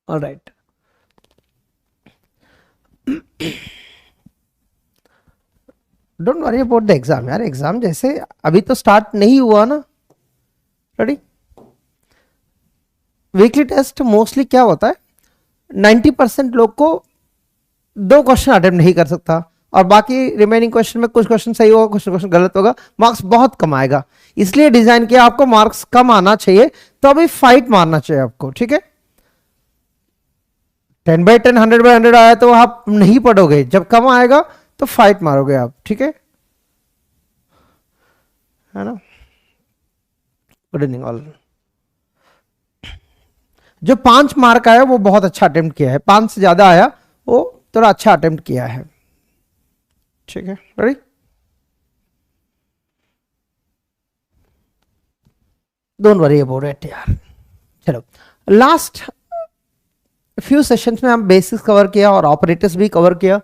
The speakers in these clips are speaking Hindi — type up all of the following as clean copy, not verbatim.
Alright, don't worry about the exam यार, एग्जाम जैसे अभी तो स्टार्ट नहीं हुआ ना। रेडी, वीकली टेस्ट मोस्टली क्या होता है, 90% लोग को 2 क्वेश्चन अटेम्प्ट नहीं कर सकता, और बाकी रिमेनिंग क्वेश्चन में कुछ क्वेश्चन सही होगा, कुछ क्वेश्चन गलत होगा, मार्क्स बहुत कम आएगा। इसलिए डिजाइन किया आपको मार्क्स कम आना चाहिए, तो अभी फाइट मारना चाहिए आपको, ठीक है। 10/10 100/100 आया तो आप नहीं पढ़ोगे, जब कम आएगा तो फाइट मारोगे आप, ठीक है ना। Good evening all. जो 5 मार्क आया वो बहुत अच्छा अटेम्प्ट किया है, 5 से ज्यादा आया वो थोड़ा अच्छा अटेम्प्ट किया है, ठीक है। Ready, don't worry about it यार। चलो, लास्ट फ्यू सेशंस में हम बेसिक्स कवर किया और ऑपरेटर्स भी कवर किया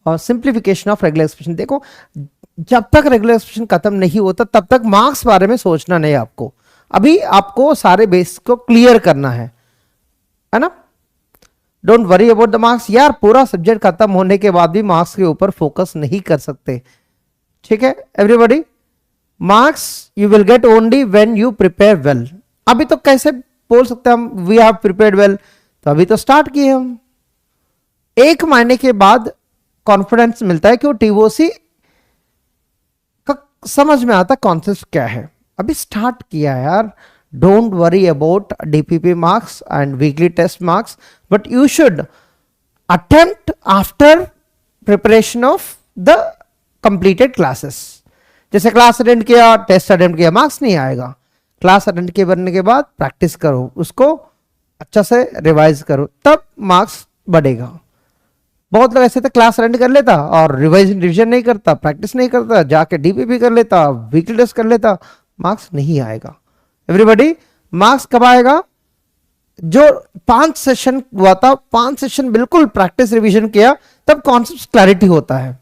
और सिंप्लीफिकेशन ऑफ रेगुलर एक्सप्रेशन। देखो, जब तक रेगुलर एक्सप्रेशन खत्म नहीं होता तब तक मार्क्स बारे में सोचना नहीं आपको, अभी आपको सारे बेसिक्स को क्लियर करना है ना। Don't worry about the marks यार, पूरा सब्जेक्ट खत्म होने के बाद भी मार्क्स के ऊपर फोकस नहीं कर सकते, ठीक है everybody. Marks you will get only when you prepare well. अभी तो कैसे बोल सकते हैं हम वी हैव प्रिपेयर्ड वेल, तो अभी तो स्टार्ट किए हम। 1 महीने के बाद कॉन्फिडेंस मिलता है कि वो टीओसी का समझ में आता कॉन्सेप्ट क्या है, अभी स्टार्ट किया है यार। Don't worry about DPP marks and weekly test marks, but you should attempt after preparation of the completed classes. जैसे क्लास अटेंड किया, टेस्ट अटेंड किया, मार्क्स नहीं आएगा। क्लास अटेंड के बनने के बाद प्रैक्टिस करो, उसको अच्छा से रिवाइज करो, तब मार्क्स बढ़ेगा। बहुत लोग ऐसे थे, क्लास अटेंड कर लेता और रिविजन नहीं करता, प्रैक्टिस नहीं करता, जाके डीपीपी कर लेता, वीकली टेस्ट कर लेता, मार्क्स नहीं आएगा। एवरीबॉडी, मार्क्स कब आएगा? जो 5 सेशन हुआ था, 5 सेशन बिल्कुल प्रैक्टिस रिवीजन किया, तब कॉन्सेप्ट क्लैरिटी होता है।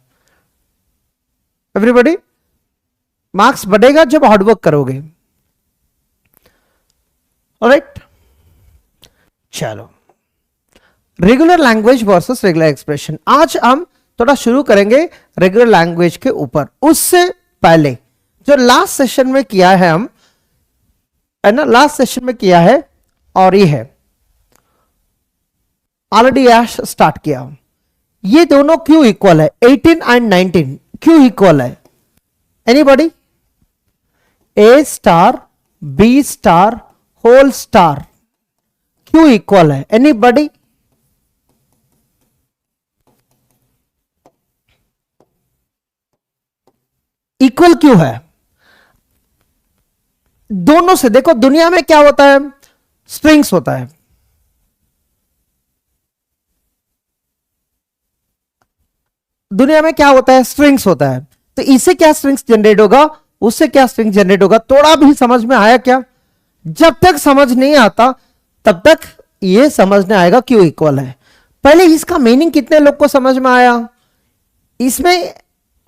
एवरीबॉडी, मार्क्स बढ़ेगा जब हार्डवर्क करोगे, ऑलराइट। चलो, regular language versus regular expression, आज हम थोड़ा शुरू करेंगे रेगुलर लैंग्वेज के ऊपर। उससे पहले जो लास्ट सेशन में किया है हम, है ना, लास्ट सेशन में किया है और ये है ऑलरेडी ऐश स्टार्ट किया। ये दोनों क्यों इक्वल है? 18 एंड 19 क्यों इक्वल है? Anybody? A star b star whole star क्यों इक्वल है? एनीबॉडी? इक्वल क्यों है? दोनों से देखो, दुनिया में क्या होता है? स्ट्रिंग्स होता है। दुनिया में क्या होता है? स्ट्रिंग्स होता है। तो इससे क्या स्ट्रिंग्स जनरेट होगा, उससे क्या स्ट्रिंग जनरेट होगा? थोड़ा भी समझ में आया क्या? जब तक समझ नहीं आता तब तक ये समझने आएगा क्यों इक्वल है। पहले इसका मीनिंग कितने लोग को समझ में आया? इसमें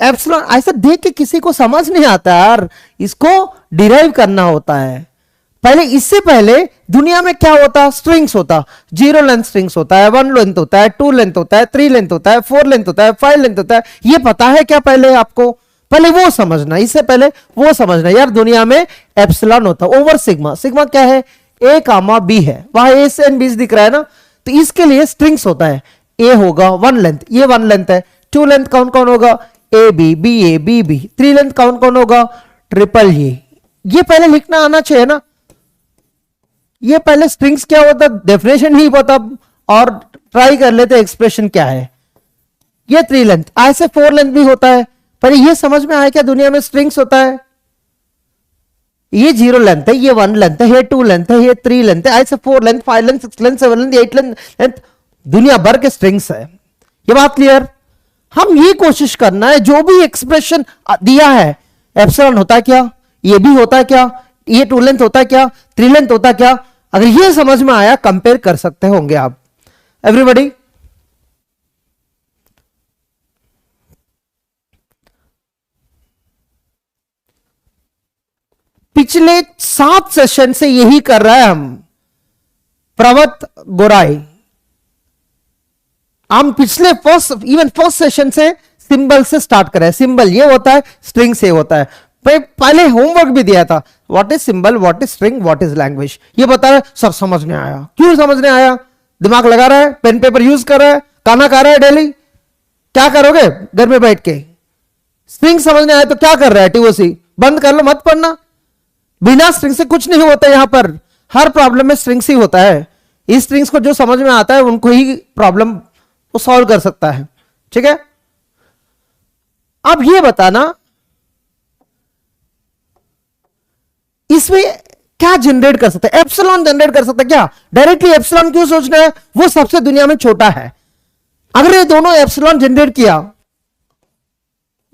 एप्सिलॉन ऐसा देख के किसी को समझ नहीं आता यार, इसको डिराइव करना होता है। पहले, इससे पहले दुनिया में क्या होता? स्ट्रिंग्स होता, 0 लेंथ स्ट्रिंग्स होता है, 1 लेंथ होता है, 2 लेंथ होता है, 3 लेंथ होता है, 4 लेंथ होता है, 5 लेंथ होता है। ये पता है क्या पहले आपको? पहले वो समझना, इससे पहले वो समझना यार, दुनिया में एप्सिलॉन होता ओवर सिग्मा। सिग्मा क्या है? ए कामा बी है, वहां ए से एन बी दिख रहा है ना, तो इसके लिए स्ट्रिंग्स होता है। ए होगा 1 लेंथ, ये 1 लेंथ है। 2 लेंथ कौन कौन होगा? A B, B A, B B. 3 length कौन कौन होगा? ट्रिपल ये पहले लिखना आना चाहिए ना। ये पहले स्ट्रिंग्स क्या होता, डेफिनेशन ही पता, और ट्राई कर लेते एक्सप्रेशन क्या है। ये 3 लेंथ, ऐसे 4 लेंथ भी होता है। पर ये समझ में आया क्या दुनिया में स्ट्रिंग्स होता है? ये 0 लेंथ है, ये 1 लेंथ है, ये 2 लेंथ है, ये 3 लेंथ है, ऐसे 4 length, 5 length, 6 length, 7 length, 8 length, दुनिया भर के स्ट्रिंग्स है। ये बात क्लियर? हम ये कोशिश करना है जो भी एक्सप्रेशन दिया है, एप्सिलॉन होता है क्या, ये भी होता है क्या, ये 2 लेंथ होता है क्या, 3 लेंथ होता है क्या, अगर ये समझ में आया कंपेयर कर सकते होंगे आप। एवरीबॉडी, पिछले 7 सेशन से यही कर रहा है हम। प्रवत गोराई हम पिछले फर्स्ट सेशन से सिंबल से स्टार्ट करें। सिंबल ये होता है, स्ट्रिंग से होता है। पहले होमवर्क भी दिया था, what is symbol, what is string, what is language. ये बता रहा है सर समझ नहीं आया। क्यों समझ नहीं आया? दिमाग लगा रहा है, पेन पेपर यूज कर रहा है, खाना खा रहा है डेली, क्या करोगे घर में बैठ के? स्ट्रिंग समझ नहीं आया तो क्या कर रहा है? टीओसी बंद कर लो, मत पढ़ना। बिना स्ट्रिंग से कुछ नहीं होता। यहां पर हर प्रॉब्लम में स्ट्रिंग्स ही होता है। इस स्ट्रिंग्स को जो समझ में आता है उनको ही प्रॉब्लम वो सॉल्व कर सकता है। ठीक है, अब ये बताना इसमें क्या जनरेट कर सकता है? एप्सिलॉन जनरेट कर सकता है क्या? डायरेक्टली एप्सिलॉन क्यों सोचना है? वो सबसे दुनिया में छोटा है। अगर ये दोनों एप्सिलॉन जनरेट किया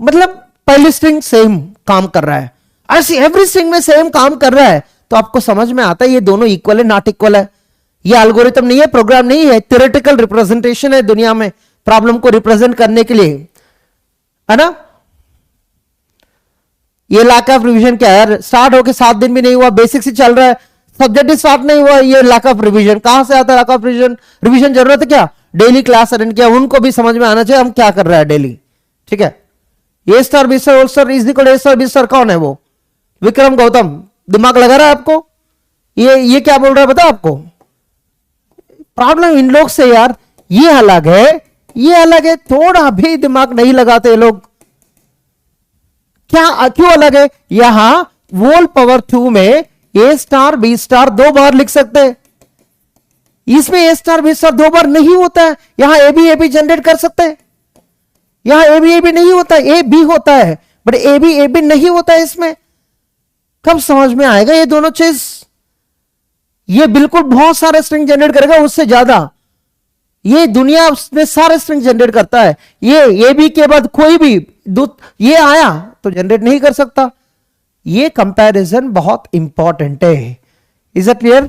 मतलब पहली स्ट्रिंग सेम काम कर रहा है, ऐसी एवरी स्ट्रिंग में सेम काम कर रहा है, तो आपको समझ में आता है ये दोनों इक्वल है, नॉट इक्वल है। ये एल्गोरिथम नहीं है, प्रोग्राम नहीं है, थ्योरेटिकल रिप्रेजेंटेशन है दुनिया में प्रॉब्लम को रिप्रेजेंट करने के लिए, है ना। ये लैक ऑफ रिवीजन क्या है? स्टार्ट होके 7 दिन भी नहीं हुआ, बेसिक से चल रहा है, सब्जेक्ट स्टार्ट नहीं हुआ, ये लैक ऑफ रिवीजन कहां से आता है? लैक ऑफ रिवीजन, रिवीजन जरूरत है क्या? डेली क्लास अटेंड किया, उनको भी समझ में आना चाहिए हम क्या कर रहे हैं डेली। ठीक है, a star b star whole star is equal a star b star कौन है? वो विक्रम गौतम। दिमाग लगा रहा है आपको? ये क्या बोल रहा है बता आपको? प्रॉब्लम इन लोग से यार, ये अलग है, ये अलग है, थोड़ा भी दिमाग नहीं लगाते ये लोग। क्या क्यों अलग है? यहां वोल पावर 2 में ए स्टार बी स्टार 2 बार लिख सकते हैं, इसमें ए स्टार बी स्टार 2 बार नहीं होता है। यहां ए बी जनरेट कर सकते हैं, यहां ए बी नहीं होता, ए बी होता है, बट ए बी नहीं होता है इसमें। कब समझ में आएगा ये दोनों चीज? ये बिल्कुल बहुत सारे स्ट्रिंग जनरेट करेगा, उससे ज्यादा ये दुनिया में सारे स्ट्रिंग जनरेट करता है। ये बी के बाद कोई भी ये आया तो जनरेट नहीं कर सकता। ये कंपैरिजन बहुत इंपॉर्टेंट है। Is it clear?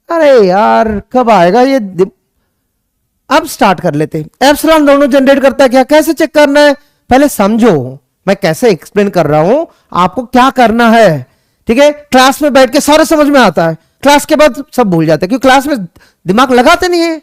अरे यार कब आएगा ये? अब स्टार्ट कर लेते हैं। एप्सिलॉन दोनों जनरेट करता है क्या? कैसे चेक करना है पहले समझो, मैं कैसे एक्सप्लेन कर रहा हूं, आपको क्या करना है। ठीक है, क्लास में बैठ के सारे समझ में आता है, क्लास के बाद सब भूल जाते हैं क्योंकि क्लास में दिमाग लगाते नहीं है।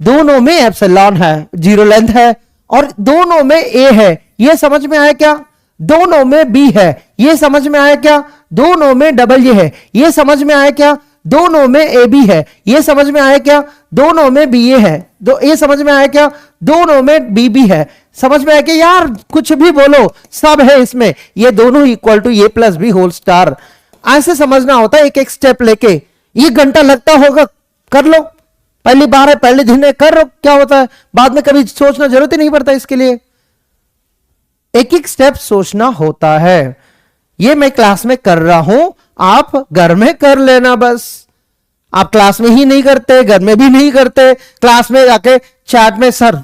दोनों में एप्सिलॉन है, 0 लेंथ है, और दोनों में ए है, ये समझ में आया क्या? दोनों में बी है, ये समझ में आया क्या? दोनों में डबल ए है, ये समझ में आया क्या? दोनों में ए बी है, ये समझ में आया क्या? दोनों में बी ए है, ये समझ में आया क्या? दोनों में बी बी है, समझ में आया क्या? यार कुछ भी बोलो सब है इसमें, ये दोनों equal to A plus B whole star. ऐसे समझना होता है, एक एक स्टेप लेके। ये घंटा लगता होगा, कर लो, पहली बार है पहले दिन है, कर लो, क्या होता है, बाद में कभी सोचना जरूरत ही नहीं पड़ता इसके लिए। एक एक स्टेप सोचना होता है। ये मैं क्लास में कर रहा हूं, आप घर में कर लेना बस। आप क्लास में ही नहीं करते, घर में भी नहीं करते, क्लास में जाके चैट में सर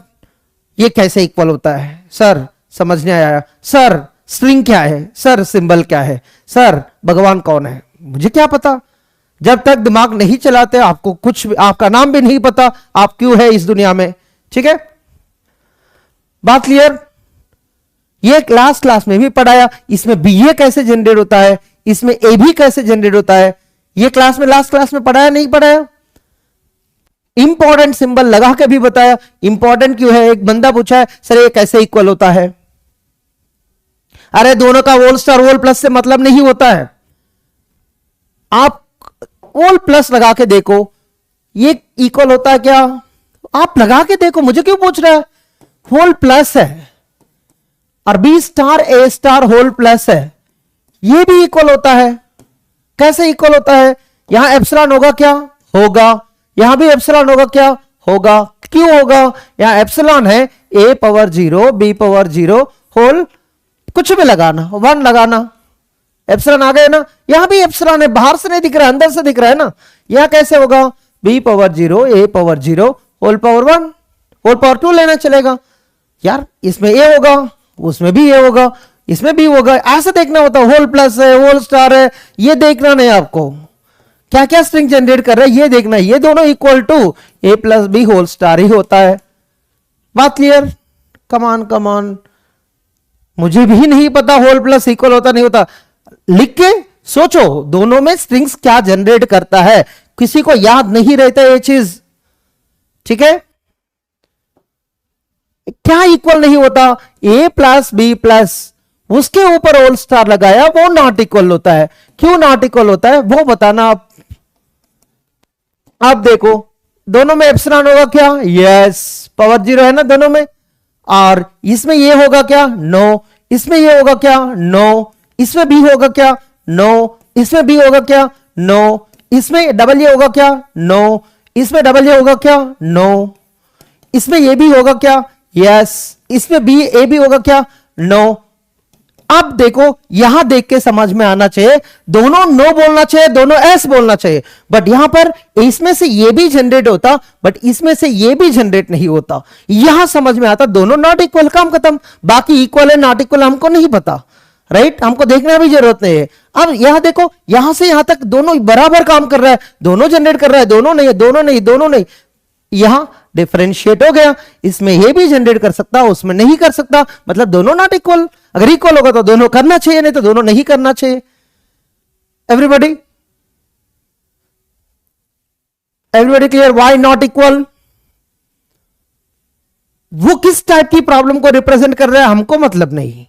ये कैसे इक्वल होता है, सर समझ नहीं आया, सर स्ट्रिंग क्या है, सर सिंबल क्या है, सर भगवान कौन है, मुझे क्या पता। जब तक दिमाग नहीं चलाते आपको कुछ भी, आपका नाम भी नहीं पता आप क्यों है इस दुनिया में। ठीक है, बात क्लियर? ये क्लास में भी पढ़ाया, इसमें बीए कैसे जनरेट होता है, इसमें ए भी कैसे जनरेट होता है, ये क्लास में लास्ट क्लास में पढ़ाया नहीं पढ़ाया? इंपॉर्टेंट सिंबल लगा के भी बताया। इंपॉर्टेंट क्यों है? एक बंदा पूछा है सर ये कैसे इक्वल होता है? अरे दोनों का वोल स्टार वोल प्लस से मतलब नहीं होता है। आप वोल प्लस लगा के देखो, ये इक्वल होता है क्या? आप लगा के देखो, मुझे क्यों पूछ रहा है? होल प्लस है और बी स्टार ए स्टार होल प्लस है, ये भी इक्वल होता है। कैसे इक्वल होता है? यहां एप्सिलॉन होगा क्या? होगा। यहां भी एप्सिलॉन होगा क्या? होगा। क्यों होगा? यहां एप्सिलॉन है, ए पावर 0 बी पावर 0 होल कुछ भी लगाना, 1 लगाना, एप्सिलॉन आ गए ना। यहां भी एप्सिलॉन है, बाहर से नहीं दिख रहा है अंदर से दिख रहा है ना। यहां कैसे होगा? B power 0 a power 0 whole power 1 whole power 2 लेना चलेगा। यार इसमें ए होगा, उसमें भी ए होगा, इसमें भी होगा, ऐसे देखना होता है। होल प्लस है, होल स्टार है, ये देखना नहीं आपको क्या क्या स्ट्रिंग जनरेट कर रहा है, ये देखना। ये दोनों equal to A plus B whole star ही होता है। बात क्लियर? कमान कमान, मुझे भी नहीं पता होल प्लस इक्वल होता नहीं होता। लिख के सोचो दोनों में स्ट्रिंग्स क्या जनरेट करता है, किसी को याद नहीं रहता ये चीज। ठीक है, क्या इक्वल नहीं होता? ए प्लस बी प्लस उसके ऊपर होल स्टार लगाया, वो नॉट इक्वल होता है। क्यों नॉट इक्वल होता है वो बताना आप। आप देखो दोनों में एप्सिलॉन होगा क्या? यस, पावर जीरो है ना दोनों में। और इसमें ये होगा क्या? नो। इसमें ये होगा क्या? नो। इसमें भी होगा क्या? नो। इसमें भी होगा क्या? नो। इसमें डबल ये होगा क्या? नो। इसमें डबल ये होगा क्या? नो। इसमें ये भी होगा क्या? यस। इसमें भी ए भी होगा क्या? नो। अब देखो यहां देख के समझ में आना चाहिए, दोनों नो बोलना चाहिए, दोनों एस बोलना चाहिए, बट यहां पर इसमें से ये भी जनरेट होता, बट इसमें से ये भी जनरेट नहीं होता। यहां समझ में आता दोनों नॉट इक्वल, काम खत्म। बाकी इक्वल है नॉट इक्वल हमको नहीं पता, राइट? हमको देखना भी जरूरत नहीं है। अब यहां देखो, यहां से यहां तक दोनों बराबर काम कर रहा है, दोनों जनरेट कर रहा है, दोनों नहीं, दोनों नहीं, दोनों नहीं। यहां डिफरेंशिएट हो गया, इसमें ये भी जनरेट कर सकता, उसमें नहीं कर सकता, मतलब दोनों नॉट इक्वल। अगर इक्वल होगा तो दोनों करना चाहिए, नहीं तो दोनों नहीं करना चाहिए। Everybody, everybody clear? Why not equal? वो किस टाइप की प्रॉब्लम को रिप्रेजेंट कर रहा है हमको मतलब नहीं,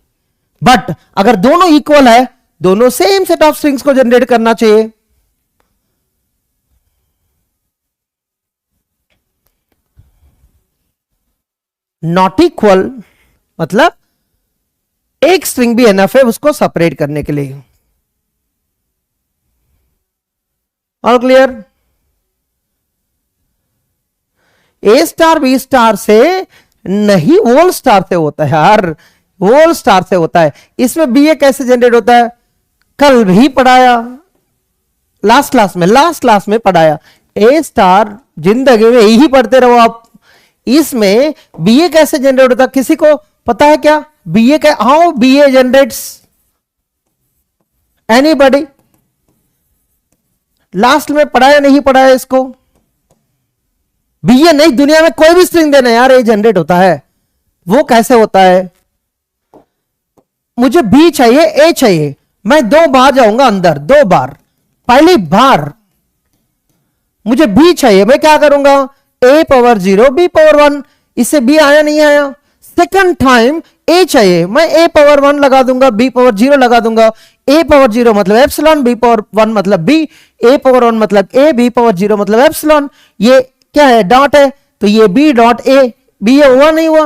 बट अगर दोनों इक्वल है, दोनों सेम सेट ऑफ स्ट्रिंग्स को जनरेट करना चाहिए। नॉट इक्वल मतलब एक स्ट्रिंग भी एनफ है उसको सेपरेट करने के लिए। All clear? A star b star से नहीं, होल स्टार से होता है यार, होल स्टार से होता है। इसमें बी ए कैसे जनरेट होता है? कल भी पढ़ाया, लास्ट क्लास में पढ़ाया। ए स्टार जिंदगी में यही पढ़ते रहो आप। इसमें बी ए कैसे जनरेट होता है किसी को पता है क्या? बीए का how BA generates? Anybody? Last में पढ़ाया नहीं पढ़ाया इसको? बीए नहीं, दुनिया में कोई भी स्ट्रिंग देना यार, ए जनरेट होता है। वो कैसे होता है? मुझे बी चाहिए, ए चाहिए, मैं 2 बार जाऊंगा अंदर, 2 बार। पहली बार मुझे बी चाहिए, मैं क्या करूंगा? ए पावर 0 बी पावर 1। इससे बी आया नहीं आया? सेकंड टाइम ए चाहिए, मैं ए पावर 1 लगा दूंगा, बी पावर 0 लगा दूंगा। ए पावर 0 मतलब एप्सिलॉन, बी पावर 1 मतलब बी, ए पावर 1 मतलब ए, बी पावर 0 मतलब एप्सिलॉन। ये क्या है? डॉट है, तो ये बी डॉट ए। बी ये हुआ नहीं हुआ?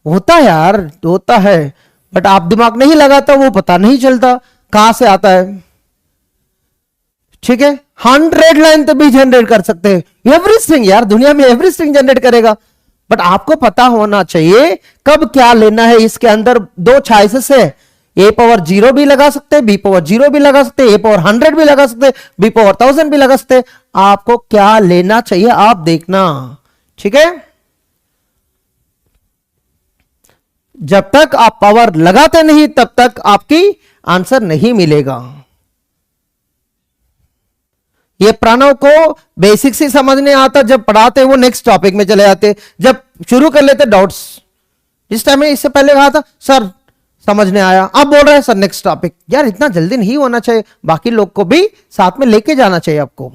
होता है यार, होता है, बट आप दिमाग नहीं लगाता, वो पता नहीं चलता कहां से आता है। ठीक है, 100 लाइन तो भी जनरेट कर सकते हैं, एवरी स्ट्रिंग यार, दुनिया में एवरी स्ट्रिंग जनरेट करेगा। बट आपको पता होना चाहिए कब क्या लेना है। इसके अंदर 2 चॉइसेस है, ए पावर 0 भी लगा सकते हैं, बी पावर 0 भी लगा सकते हैं, ए पावर 100 भी लगा सकते हैं, बी पावर 1000 भी लगा सकते हैं। आपको क्या लेना चाहिए आप देखना, ठीक है? जब तक आप पावर लगाते नहीं तब तक आपकी आंसर नहीं मिलेगा। ये प्रणव को बेसिक्स ही समझने आता, जब पढ़ाते वो नेक्स्ट टॉपिक में चले जाते, जब शुरू कर लेते डाउट्स। इस टाइम में इससे पहले कहा था सर समझने आया, अब बोल रहे हैं सर नेक्स्ट टॉपिक। यार इतना जल्दी नहीं होना चाहिए, बाकी लोग को भी साथ में लेके जाना चाहिए आपको।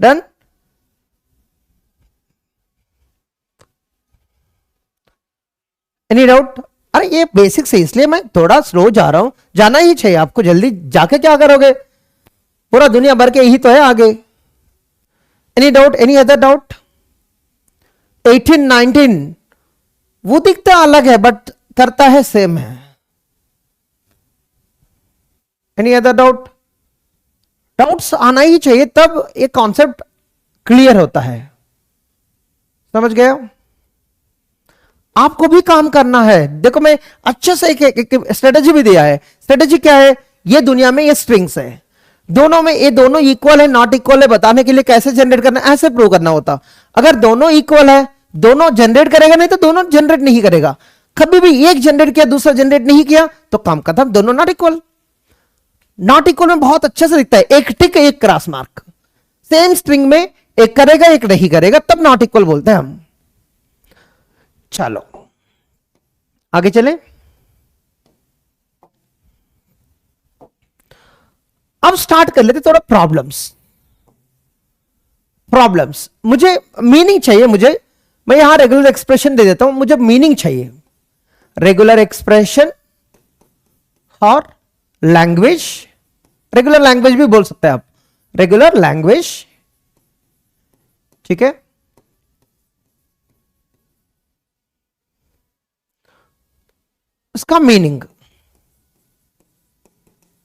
डन? Any doubt? अरे ये बेसिक से इसलिए मैं थोड़ा स्लो जा रहा हूं, जाना ही चाहिए आपको, जल्दी जाके क्या करोगे? पूरा दुनिया भर के यही तो है आगे। Any doubt? Any other doubt? 18 19 वो दिखता अलग है बट करता है सेम है। Any other doubt? डाउट्स आना ही चाहिए, तब ये कॉन्सेप्ट क्लियर होता है। समझ गए? आपको भी काम करना है। देखो मैं अच्छे से एक स्ट्रेटेजी भी दिया है। स्ट्रेटेजी क्या है? ये दुनिया में ये स्ट्रिंग्स है, दोनों में ये दोनों इक्वल है नॉट इक्वल है, बताने के लिए कैसे जनरेट करना है, ऐसे प्रूव करना होता। अगर दोनों इक्वल है दोनों जनरेट करेगा, नहीं तो दोनों जनरेट नहीं करेगा। कभी भी एक जनरेट किया दूसरा जनरेट नहीं किया तो काम खत्म, दोनों नॉट इक्वल। नॉट इक्वल में बहुत अच्छे से दिखता है, एक टिक एक क्रॉस मार्क। सेम स्ट्रिंग में एक करेगा एक नहीं करेगा, तब नॉट इक्वल बोलते हैं हम। चलो आगे चलें। अब स्टार्ट कर लेते थोड़ा प्रॉब्लम्स। प्रॉब्लम्स, मुझे मीनिंग चाहिए, मुझे, मैं यहां रेगुलर एक्सप्रेशन दे देता हूं, मुझे मीनिंग चाहिए। रेगुलर एक्सप्रेशन और लैंग्वेज, रेगुलर लैंग्वेज भी बोल सकते हैं आप, रेगुलर लैंग्वेज, ठीक है। इसका मीनिंग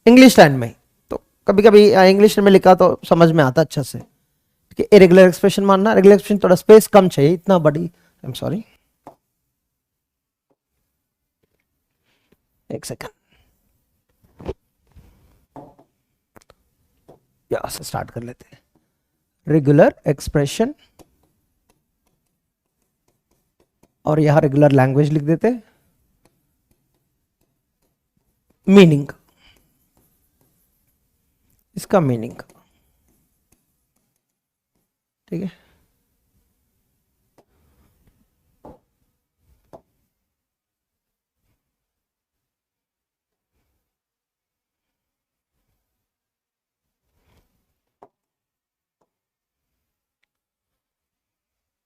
इंग्लिश लैंड में, तो कभी कभी इंग्लिश में लिखा तो समझ में आता अच्छा से कि इरेगुलर एक्सप्रेशन मानना, रेगुलर एक्सप्रेशन थोड़ा स्पेस कम चाहिए, इतना बड़ी, आई एम सॉरी, एक सेकंड, यहां से स्टार्ट कर लेते हैं। रेगुलर एक्सप्रेशन और यहां रेगुलर लैंग्वेज लिख देते हैं। मीनिंग, इसका मीनिंग, ठीक है।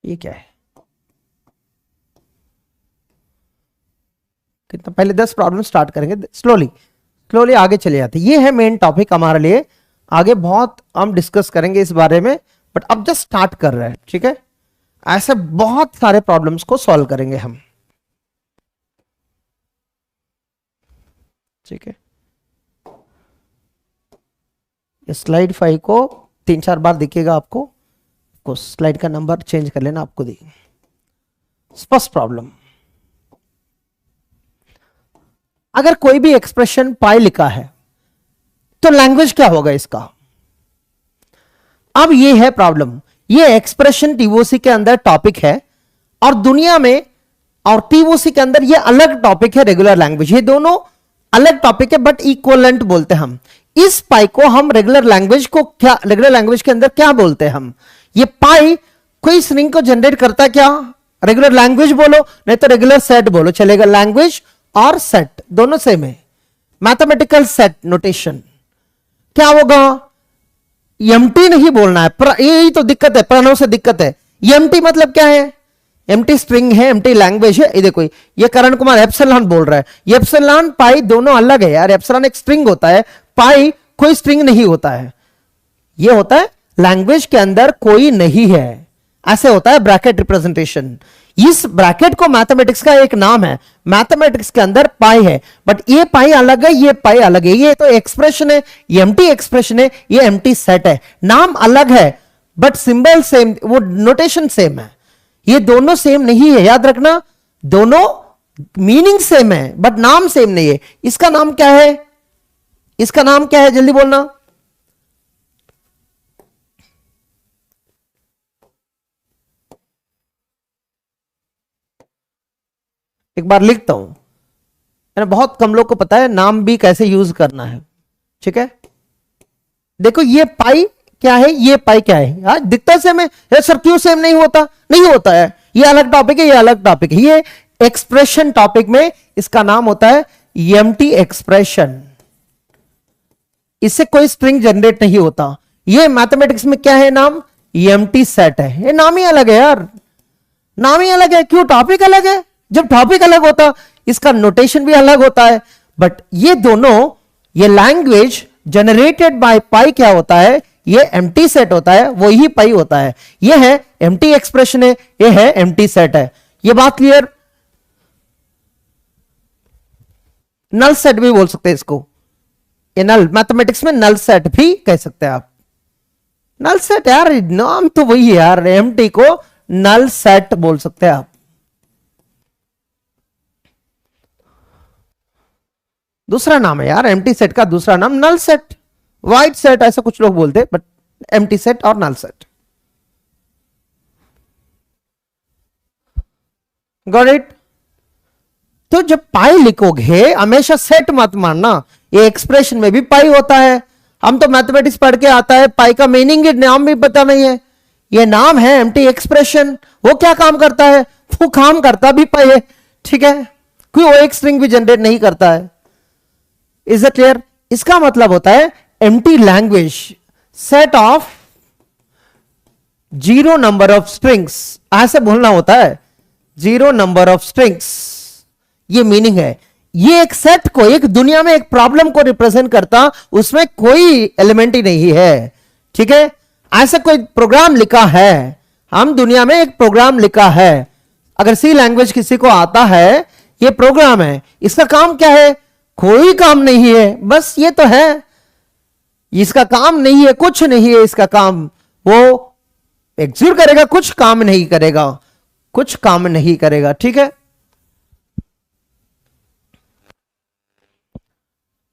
ये क्या है, कितना, पहले 10 प्रॉब्लम स्टार्ट करेंगे, स्लोली स्लोली आगे चले जाते। ये है मेन टॉपिक हमारे लिए, आगे बहुत हम डिस्कस करेंगे इस बारे में, बट अब जस्ट स्टार्ट कर रहे हैं, ठीक है। ऐसे बहुत सारे प्रॉब्लम्स को सॉल्व करेंगे हम, ठीक है। स्लाइड 5 को 3-4 बार दिखेगा आपको, को स्लाइड का नंबर चेंज कर लेना आपको दी। फर्स्ट प्रॉब्लम, अगर कोई भी एक्सप्रेशन पाई लिखा है तो लैंग्वेज क्या होगा इसका। अब ये है प्रॉब्लम, ये एक्सप्रेशन टीओसी के अंदर टॉपिक है और दुनिया में और टीओसी के अंदर ये अलग टॉपिक है, रेगुलर लैंग्वेज, ये दोनों अलग टॉपिक है बट इक्वलेंट बोलते हैं हम। इस पाई को हम रेगुलर लैंग्वेज को क्या, रेगुलर लैंग्वेज के अंदर क्या बोलते हैं हम, ये पाई कोई स्ट्रिंग को जनरेट करता क्या, रेगुलर लैंग्वेज बोलो नहीं तो रेगुलर सेट बोलो चलेगा, लैंग्वेज और सेट दोनों सेम है। मैथमेटिकल सेट नोटेशन क्या होगा, एम्प्टी नहीं बोलना है, यही तो दिक्कत है, प्रणव से दिक्कत है। एम्प्टी मतलब क्या है, एम्प्टी स्ट्रिंग है, एम्प्टी लैंग्वेज है। ये देखो ये करण कुमार एप्सिलॉन बोल रहा है, ये एप्सिलॉन पाई दोनों अलग है यार, एप्सिलॉन एक स्ट्रिंग होता है, पाई कोई स्ट्रिंग नहीं होता है, ये होता है लैंग्वेज के अंदर कोई नहीं है, ऐसे होता है ब्रैकेट रिप्रेजेंटेशन। इस ब्रैकेट को मैथमेटिक्स का एक नाम है, मैथमेटिक्स के अंदर पाई है, बट ये पाई अलग है, ये पाई अलग है, ये तो एक्सप्रेशन है, ये एम्प्टी एक्सप्रेशन है, ये एम्प्टी सेट है, नाम अलग है बट सिंबल सेम, वो नोटेशन सेम है, ये दोनों सेम नहीं है, याद रखना, दोनों मीनिंग सेम है बट नाम सेम नहीं है। इसका नाम क्या है, इसका नाम क्या है, जल्दी बोलना। एक बार लिखता हूं, बहुत कम लोग को पता है नाम भी कैसे यूज करना है, ठीक है। देखो ये पाई क्या है, ये पाई क्या है, आज दिखता सेम है सर, क्यों सेम नहीं होता, नहीं होता है, ये अलग टॉपिक है, ये अलग टॉपिक है, ये एक्सप्रेशन टॉपिक में इसका नाम होता है एम्प्टी एक्सप्रेशन, इससे कोई स्ट्रिंग जनरेट नहीं होता। ये मैथमेटिक्स में क्या है नाम, एम्प्टी सेट है, ये नाम ही अलग है यार, नाम ही अलग है, क्यों, टॉपिक अलग है, जब टॉपिक अलग होता इसका नोटेशन भी अलग होता है, बट ये दोनों, ये लैंग्वेज जनरेटेड बाय पाई क्या होता है, ये एम्प्टी सेट होता है, वो ही पाई होता है, ये है एम्प्टी एक्सप्रेशन है, ये है एम्प्टी सेट है, ये बात क्लियर। नल सेट भी बोल सकते हैं इसको, ये नल, मैथमेटिक्स में नल सेट भी कह सकते हैं आप, नल सेट यार नाम तो वही है यार, एम्प्टी को नल सेट बोल सकते हैं आप। दूसरा नाम है यार एम्प्टी सेट का, दूसरा नाम नल सेट, वाइट सेट ऐसा कुछ लोग बोलते हैं, बट एम्प्टी सेट और नल सेट, गॉट इट। तो जब पाई लिखोगे हमेशा सेट मत मानना, ये एक्सप्रेशन में भी पाई होता है, हम तो मैथमेटिक्स पढ़ के आता है, पाई का मीनिंग नाम भी पता नहीं है, ये नाम है एम्प्टी एक्सप्रेशन, वो क्या काम करता है, वो काम करता भी पाई है, ठीक है, कोई वो एक स्ट्रिंग भी जनरेट नहीं करता है, इज इट क्लियर। इसका मतलब होता है empty language, set of zero number of strings, ऐसे बोलना होता है, जीरो नंबर ऑफ स्ट्रिंग्स, ये मीनिंग है। ये एक सेट को, एक दुनिया में एक प्रॉब्लम को रिप्रेजेंट करता, उसमें कोई एलिमेंट ही नहीं है, ठीक है। ऐसा कोई प्रोग्राम लिखा है, हम दुनिया में एक प्रोग्राम लिखा है, अगर सी लैंग्वेज किसी को आता है, ये प्रोग्राम है, इसका काम क्या है? कोई काम नहीं है, बस ये तो है, इसका काम नहीं है, कुछ नहीं है इसका काम, वो एग्जीक्यूट करेगा, कुछ काम नहीं करेगा, कुछ काम नहीं करेगा, ठीक है।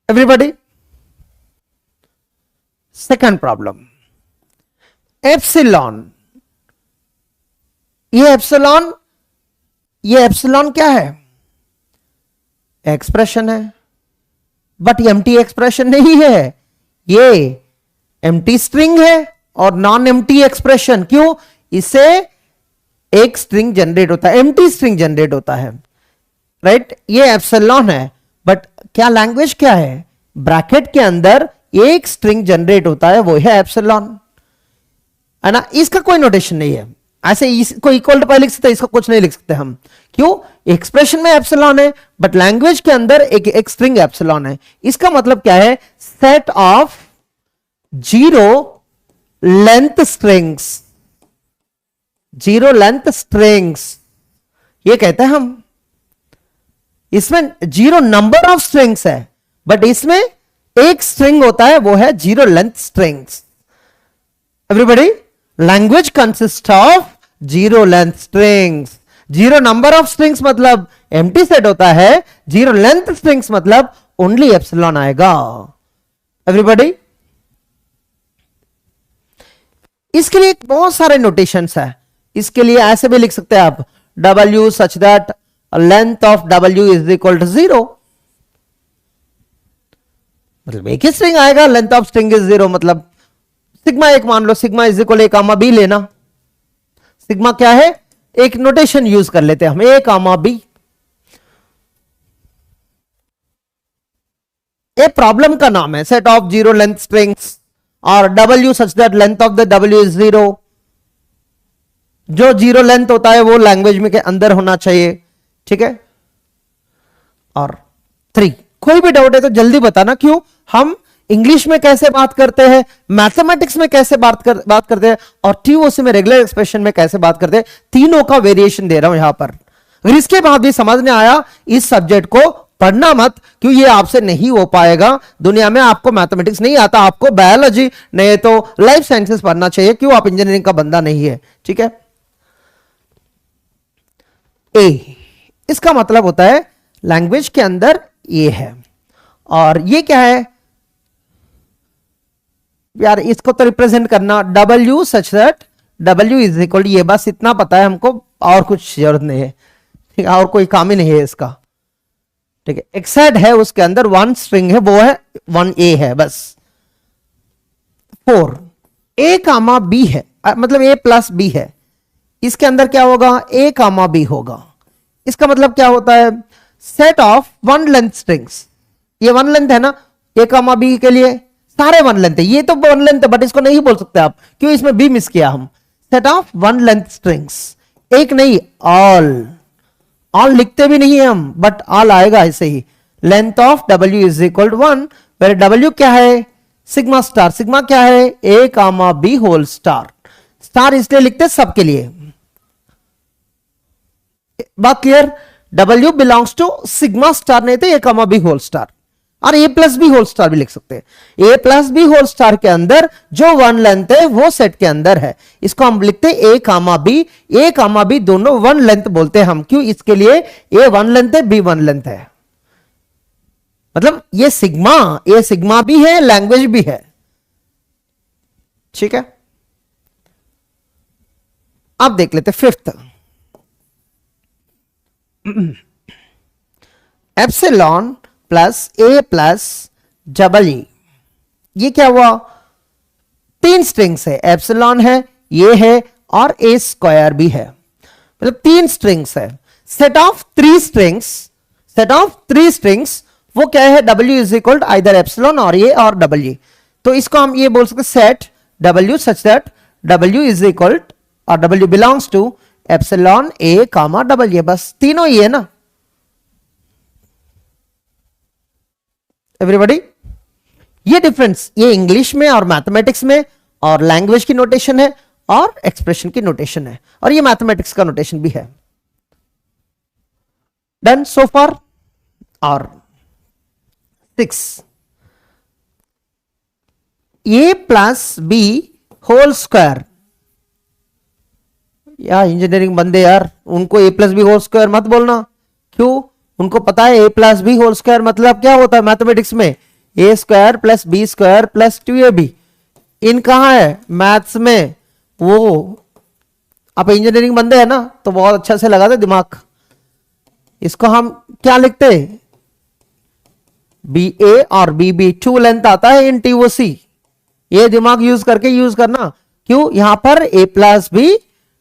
Everybody, second problem, epsilon. ये एप्सिलॉन क्या है? एक्सप्रेशन है, बट एम्प्टी एक्सप्रेशन नहीं है, ये एम्प्टी स्ट्रिंग है और नॉन एम्प्टी एक्सप्रेशन। क्यों? इससे एक स्ट्रिंग जनरेट होता है, एम्प्टी स्ट्रिंग जनरेट होता है, राइट। ये एप्सिलॉन है, बट क्या लैंग्वेज क्या है? ब्रैकेट के अंदर एक स्ट्रिंग जनरेट होता है, वो है एप्सिलॉन, है ना। इसका कोई नोटेशन नहीं है, ऐसे इसको इक्वल टू पाई लिख सकते हैं, इसको कुछ नहीं लिख सकते हम। क्यों? एक्सप्रेशन में एप्सिलॉन है, बट लैंग्वेज के अंदर एक स्ट्रिंग एप्सिलॉन है। इसका मतलब क्या है? Set of zero length strings, zero length strings, ये कहते हैं हम। इसमें जीरो नंबर ऑफ स्ट्रिंग्स है, बट इसमें एक स्ट्रिंग होता है, वो है zero length strings. Everybody, language consist of zero length strings. Zero number of strings मतलब एम्प्टी सेट होता है, जीरो लेंथ स्ट्रिंग्स मतलब ओनली एप्सिलॉन आएगा। एवरीबॉडी, इसके लिए बहुत सारे नोटेशंस है। इसके लिए ऐसे भी लिख सकते हैं आप, W such that length of W is equal to 0, मतलब एक ही स्ट्रिंग आएगा, लेंथ ऑफ स्ट्रिंग इज 0, मतलब सिग्मा एक मान लो, sigma is equal a comma b लेना। सिग्मा क्या है? एक नोटेशन यूज कर लेते हैं हम, ए कामा बी। ये प्रॉब्लम का नाम है, set of zero length strings, और W such that length of the W is 0। जो जीरो लेंथ होता है वो लैंग्वेज में के अंदर होना चाहिए, ठीक है। और 3, कोई भी डाउट है तो जल्दी बताना। क्यों? हम इंग्लिश में कैसे बात करते हैं, मैथमेटिक्स में कैसे बात करते हैं, और TOC में रेगुलर एक्सप्रेशन में कैसे बात करते हैं, तीनों का वेरिएशन दे रहा हूं यहां पर। अगर इसके बाद भी समझ में आया, इस सब्जेक्ट को पढ़ना मत, क्यों ये आपसे नहीं हो पाएगा। दुनिया में आपको मैथमेटिक्स नहीं आता, आपको बायोलॉजी नहीं तो लाइफ साइंसेस पढ़ना चाहिए। क्यों? आप इंजीनियरिंग का बंदा नहीं है, ठीक है। ए, इसका मतलब होता है लैंग्वेज के अंदर ये है, और ये क्या है यार? इसको तो रिप्रेजेंट करना W such that W is equal, ये बस इतना पता है हमको, और कुछ जरूरत नहीं है, ठीक है, और कोई काम ही नहीं है इसका, ठीक है। एक्सेड है, उसके अंदर वन स्ट्रिंग है, वो है 1A है बस। 4, A कामा B है, मतलब A प्लस B है, इसके अंदर क्या होगा? A कामा B होगा। इसका मतलब क्या होता है? Set of one length strings. ये वन लेंथ है ना, A कामा B के लिए सारे वन लेंथ है, ये तो वन लेंथ है, बट इसको नहीं बोल सकते आप, क्यों? इसमें B मिस किया हम। Set of one length strings, एक नहीं, ऑल लिखते भी नहीं है हम, बट ऑल आएगा ऐसे ही। Length of W is equal to 1, where W क्या है? Sigma star. सिग्मा क्या है? A comma B whole star. Star इसलिए लिखते सबके लिए। बात clear? W belongs to sigma star, नहीं तो A comma B whole star, और A plus B whole star भी लिख सकते हैं। A plus B whole star के अंदर जो वन लेंथ है वो सेट के अंदर है, इसको हम लिखते हैं A comma B। A comma B दोनों वन लेंथ बोलते हैं हम। क्यों? इसके लिए A वन लेंथ है, B वन लेंथ है, मतलब ये सिग्मा, A सिग्मा भी है, लैंग्वेज भी है, ठीक है। अब देख लेते 5th, epsilon plus A plus double. ये क्या हुआ? 3 स्ट्रिंग्स है, एप्सिलॉन है, ये है, और A स्क्वायर भी है, मतलब 3 स्ट्रिंग्स है। Set of 3 strings, set of 3 strings वो क्या है? W is equal to either epsilon और A और डबल। तो इसको हम ये बोल सकते set W such that W is equal और W belongs to epsilon a comma double a, बस तीनों ही है ना एवरीबॉडी। ये डिफरेंस ये इंग्लिश में और मैथमेटिक्स में और लैंग्वेज की नोटेशन है और एक्सप्रेशन की नोटेशन है, और ये मैथमेटिक्स का नोटेशन भी है। Done so far. और 6 a plus B whole square, या इंजीनियरिंग बंदे यार उनको a plus B whole square मत बोलना, क्यों? उनको पता है ए प्लस बी होल स्क्वायर मतलब क्या होता है मैथमेटिक्स में, a square plus b square plus 2ab। इन कहां है मैथ्स में, वो आप इंजीनियरिंग बंदे हैं ना तो बहुत अच्छा से लगा दे दिमाग। इसको हम क्या लिखते हैं, बी ए और बी बी, टू लेंथ आता है इन टीओसी। ये दिमाग यूज करके यूज करना, क्यों? यहां पर a plus b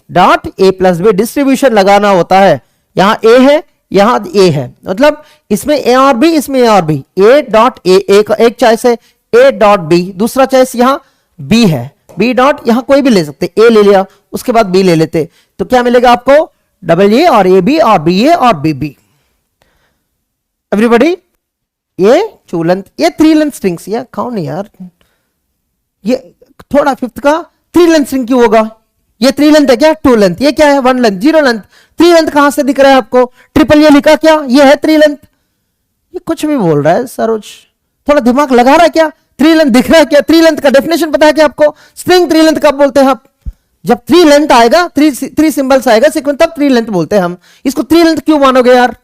dot a plus b distribution लगाना होता है। यहां ए है यहां ए है, मतलब इसमें ए और बी, इसमें ए और बी, ए डॉट ए, एक चॉइस है, ए डॉट बी, दूसरा चॉइस यहां बी है, बी डॉट यहां कोई भी ले सकते, ए ले लिया उसके बाद बी ले लेते, तो क्या मिलेगा आपको, डबल ए और ए बी और बी ए और बी बी। एवरीबॉडी ये 2 लेंथ, ये 3 लेंथ स्ट्रिंग्स, ये कौन है यार, ये थोड़ा फिफ्थ का 3 लेंथ स्ट्रिंग क्यों होगा, ये 3 लेंथ है क्या, 2 लेंथ, ये क्या है 1 लेंथ, 0 लेंथ। 3 लेंथ कहां से दिख रहा है आपको, ट्रिपल ये लिखा क्या, ये है 3 लेंथ। ये कुछ भी बोल रहा है सरोज, थोड़ा दिमाग लगा रहा है क्या, 3 लेंथ दिख रहा है क्या, 3 लेंथ का डेफिनेशन पता है क्या आपको, स्ट्रिंग 3 लेंथ कब बोलते हैं आप, जब 3 लेंथ आएगा, 3 सिंबल्स आएगा सीक्वेंस, तब 3 लेंथ बोलते हैं हम। इसको 3 लेंथ क्यों मानोगे यार,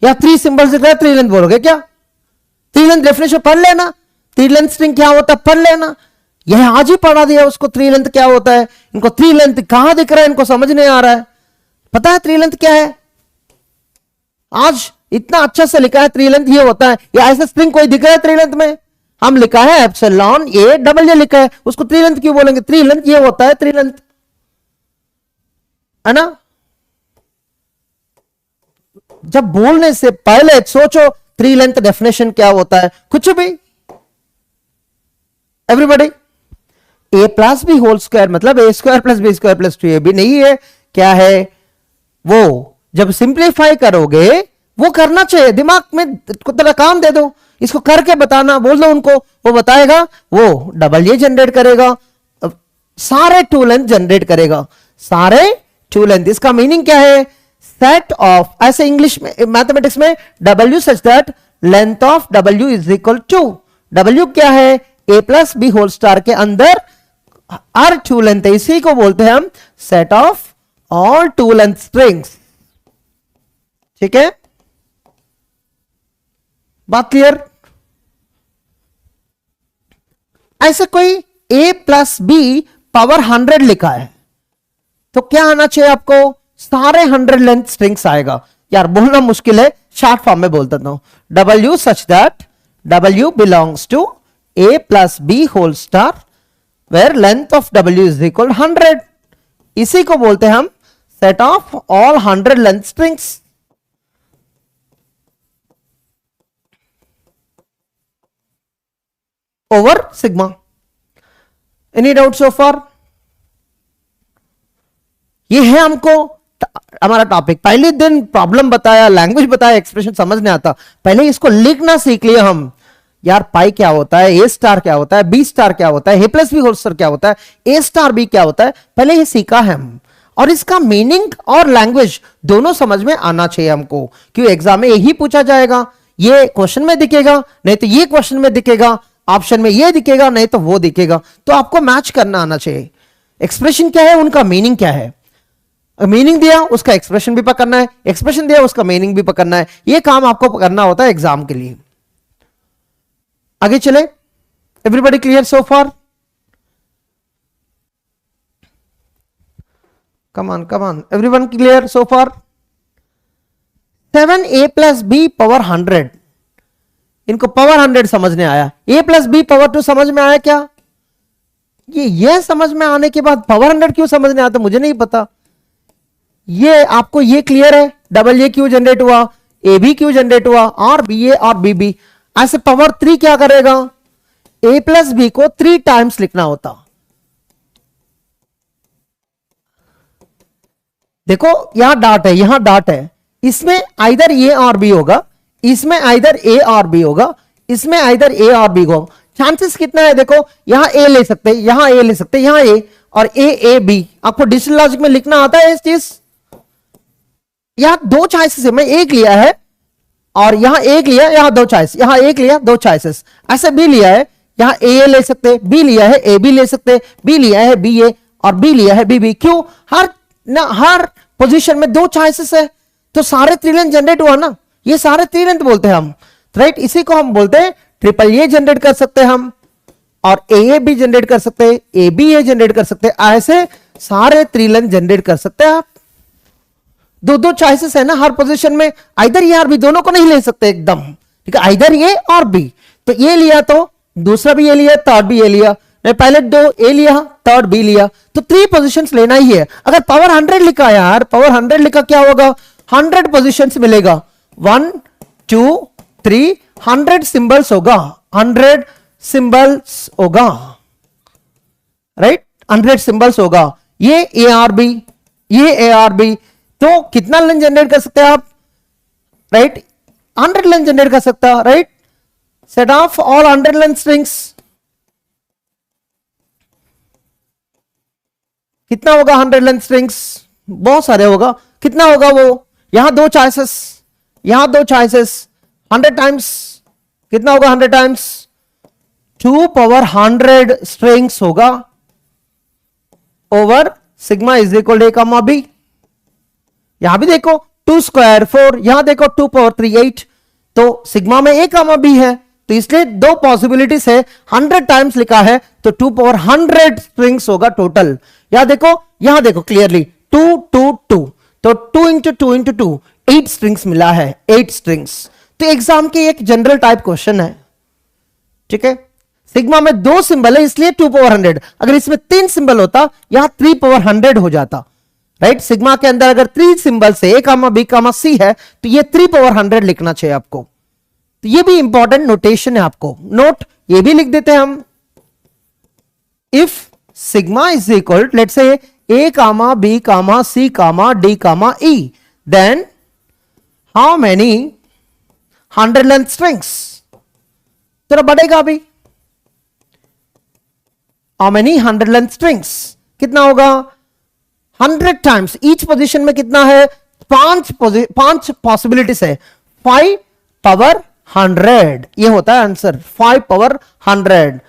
या 3 सिंबल्स दिख रहा है 3 लेंथ बोलोगे क्या, 3 लेंथ डेफिनेशन पढ़ लेना, 3 लेंथ स्ट्रिंग क्या होता है पढ़ लेना, यह आज ही पढ़ा दिया उसको 3 लेंथ क्या होता है। इनको 3 लेंथ कहां दिख रहा है, इनको समझ नहीं आ रहा है, पता है 3 लेंथ क्या है, आज इतना अच्छा से लिखा है 3 लेंथ ये होता है, या ऐसा स्ट्रिंग कोई दिख रहा है 3 लेंथ में, हम लिखा है एप्सिलॉन ए डबल ए लिखा है, उसको 3 लेंथ क्यों बोलेंगे, 3 लेंथ ये होता है 3 लेंथ, है ना। जब बोलने से पहले सोचो 3 लेंथ डेफिनेशन क्या होता है, कुछ भी। Everybody a plus B whole square मतलब ए square plus b square plus 2ab नहीं है, क्या है वो, जब सिंप्लीफाई करोगे वो करना चाहिए, दिमाग में तेरा काम दे दो, इसको करके बताना, बोल दो उनको, वो बताएगा, वो डबल ए जनरेट करेगा, सारे 2 लेंथ जनरेट करेगा, सारे 2 लेंथ। इसका मीनिंग क्या है, सेट ऑफ, ऐसे इंग्लिश में मैथमेटिक्स में W such that length of W is equal to, W क्या है, ए प्लस बी होल स्टार के अंदर हर 2 लेंथ है, इसी को बोलते हैं हम set of all 2 length strings. ठीक है, बात क्लियर। ऐसे कोई a प्लस बी पावर 100 लिखा है तो क्या आना चाहिए आपको, सारे 100 लेंथ स्ट्रिंग्स आएगा। यार बोलना मुश्किल है, शॉर्ट फॉर्म में बोल देता हूं, W such that W belongs to a plus B whole star where length of w is equal 100, इसी को बोलते हैं हम set of all 100 length strings. Over sigma. Any doubt so far? ये है हमको हमारा टॉपिक। पहले दिन प्रॉब्लम बताया, लैंग्वेज बताया, एक्सप्रेशन समझ नहीं आता, पहले इसको लिखना सीख लिया हम। यार पाई क्या होता है, ए स्टार क्या होता है, बी स्टार क्या होता है, ए प्लस बी होल स्टार क्या होता है, ए स्टार बी क्या होता है, पहले ये सीखा है हम। और इसका मीनिंग और लैंग्वेज दोनों समझ में आना चाहिए हमको, क्यों एग्जाम में यही पूछा जाएगा, ये क्वेश्चन में दिखेगा, नहीं तो ये क्वेश्चन में दिखेगा, ऑप्शन में ये दिखेगा, नहीं तो वो दिखेगा, तो आपको मैच करना आना चाहिए। एक्सप्रेशन क्या है, उनका मीनिंग क्या है, मीनिंग दिया उसका एक्सप्रेशन भी पकड़ना है, एक्सप्रेशन दिया उसका मीनिंग भी पकड़ना है, ये काम आपको करना होता है एग्जाम के लिए। आगे चले, everybody clear so far? Come on everyone clear so far? 7a plus B power 100, इनको पावर 100 समझ में आया, a प्लस बी पावर 2 समझ में आया क्या, ये समझ में आने के बाद पावर 100 क्यों समझ में आता मुझे नहीं पता। ये आपको ये क्लियर है, डबल ए क्यों जनरेट हुआ, ए बी क्यों जनरेट हुआ, और बी ए और बी बी। ऐसे पावर 3 क्या करेगा, a प्लस बी को 3 टाइम्स लिखना होता, देखो यहां डॉट है, यहां डॉट है, इसमें आइदर ए और बी होगा, इसमें आइदर ए और बी होगा, इसमें आइदर ए और बी होगा। चांसेस कितना है देखो, यहां ए ले सकते, यहां ए ले सकते, यहां ए और ए बी। आपको डिजिटल लॉजिक में लिखना आता है इस चीज। यहां दो चॉइसेस है, मैं एक लिया है और यहां एक लिया, यहां दो चॉइस, यहां एक लिया दो चॉइसेस, ऐसे बी लिया है, यहां ए ले सकते, बी लिया है ए बी ले सकते, बी लिया है बी ए और बी लिया है बी बी। क्यों? हर पोजीशन में दो चॉइसेस है, तो सारे त्रिलेंथ जनरेट हुआ ना, ये सारे त्रिलेंथ बोलते हैं हम, राइट। इसी को हम बोलते हैं ट्रिपल ए जनरेट कर सकते हैं हम, और ए बी जनरेट कर सकते हैं, ए बी ए जनरेट कर सकते हैं, ऐसे सारे त्रिलेंथ जनरेट कर सकते हैं आप। दो दो चॉइसेस है ना हर पोजीशन में, आइदर ये और बी, दोनों को नहीं ले सकते एकदम, ठीक है, आइदर ये और बी। तो ये लिया तो दूसरा भी ये लिया, थर्ड भी ये लिया, पहले दो ए लिया, थर्ड बी लिया, तो 3 पोजीशंस लेना ही है। अगर पावर 100 लिखा यार, पावर 100 लिखा क्या होगा, 100 पोजीशंस मिलेगा, 1 2 3 100 सिंबल्स होगा, 100 सिंबल्स होगा, राइट, 100 सिंबल्स होगा। ये ए आर बी, ये ए आर बी, तो कितना लेंथ जनरेट कर सकते हैं आप, राइट, 100 लेंथ जनरेट कर सकता है, right. Set of all 100 length strings कितना होगा, 100 लेंथ स्ट्रिंग्स बहुत सारे होगा, कितना होगा वो, यहां दो चॉइसेस, यहां दो चॉइसेस, 100 टाइम्स कितना होगा, 100 टाइम्स 2 पावर 100 स्ट्रिंग्स होगा over sigma is equal A comma B. यहां भी देखो 2 स्क्वायर 4, यहां देखो 2 पावर 3 8, तो सिग्मा में ए कॉमा बी है, तो इसलिए दो पॉसिबिलिटीज है, 100 टाइम्स लिखा है तो 2 पावर 100 स्ट्रिंग्स होगा टोटल। यहां देखो क्लियरली 2 2 2, तो 2 इंटू 2 इंटू 2 8 स्ट्रिंग्स मिला है, 8 स्ट्रिंग्स। तो एग्जाम के एक जनरल टाइप क्वेश्चन है, ठीक है। सिग्मा में 2 सिंबल है इसलिए 2 पावर 100, अगर इसमें 3 सिंबल होता यहां 3 पावर 100 हो जाता, राइट। सिग्मा के अंदर अगर 3 सिंबल से ए कामा बी कामा सी है तो ये 3 पावर 100 लिखना चाहिए आपको। तो ये भी इंपॉर्टेंट नोटेशन है, आपको नोट ये भी लिख देते हैं हम। If sigma is equal let's say A comma B comma C comma D comma E, then how many 100 length strings, थोड़ा बढ़ेगा अभी, हाउ मेनी 100 लेंथ स्ट्रिंग्स कितना होगा, 100 टाइम्स ईच पोजीशन में कितना है, 5 पॉसिबिलिटीज है, 5 पावर 100 ये होता है आंसर, 5 पावर 100।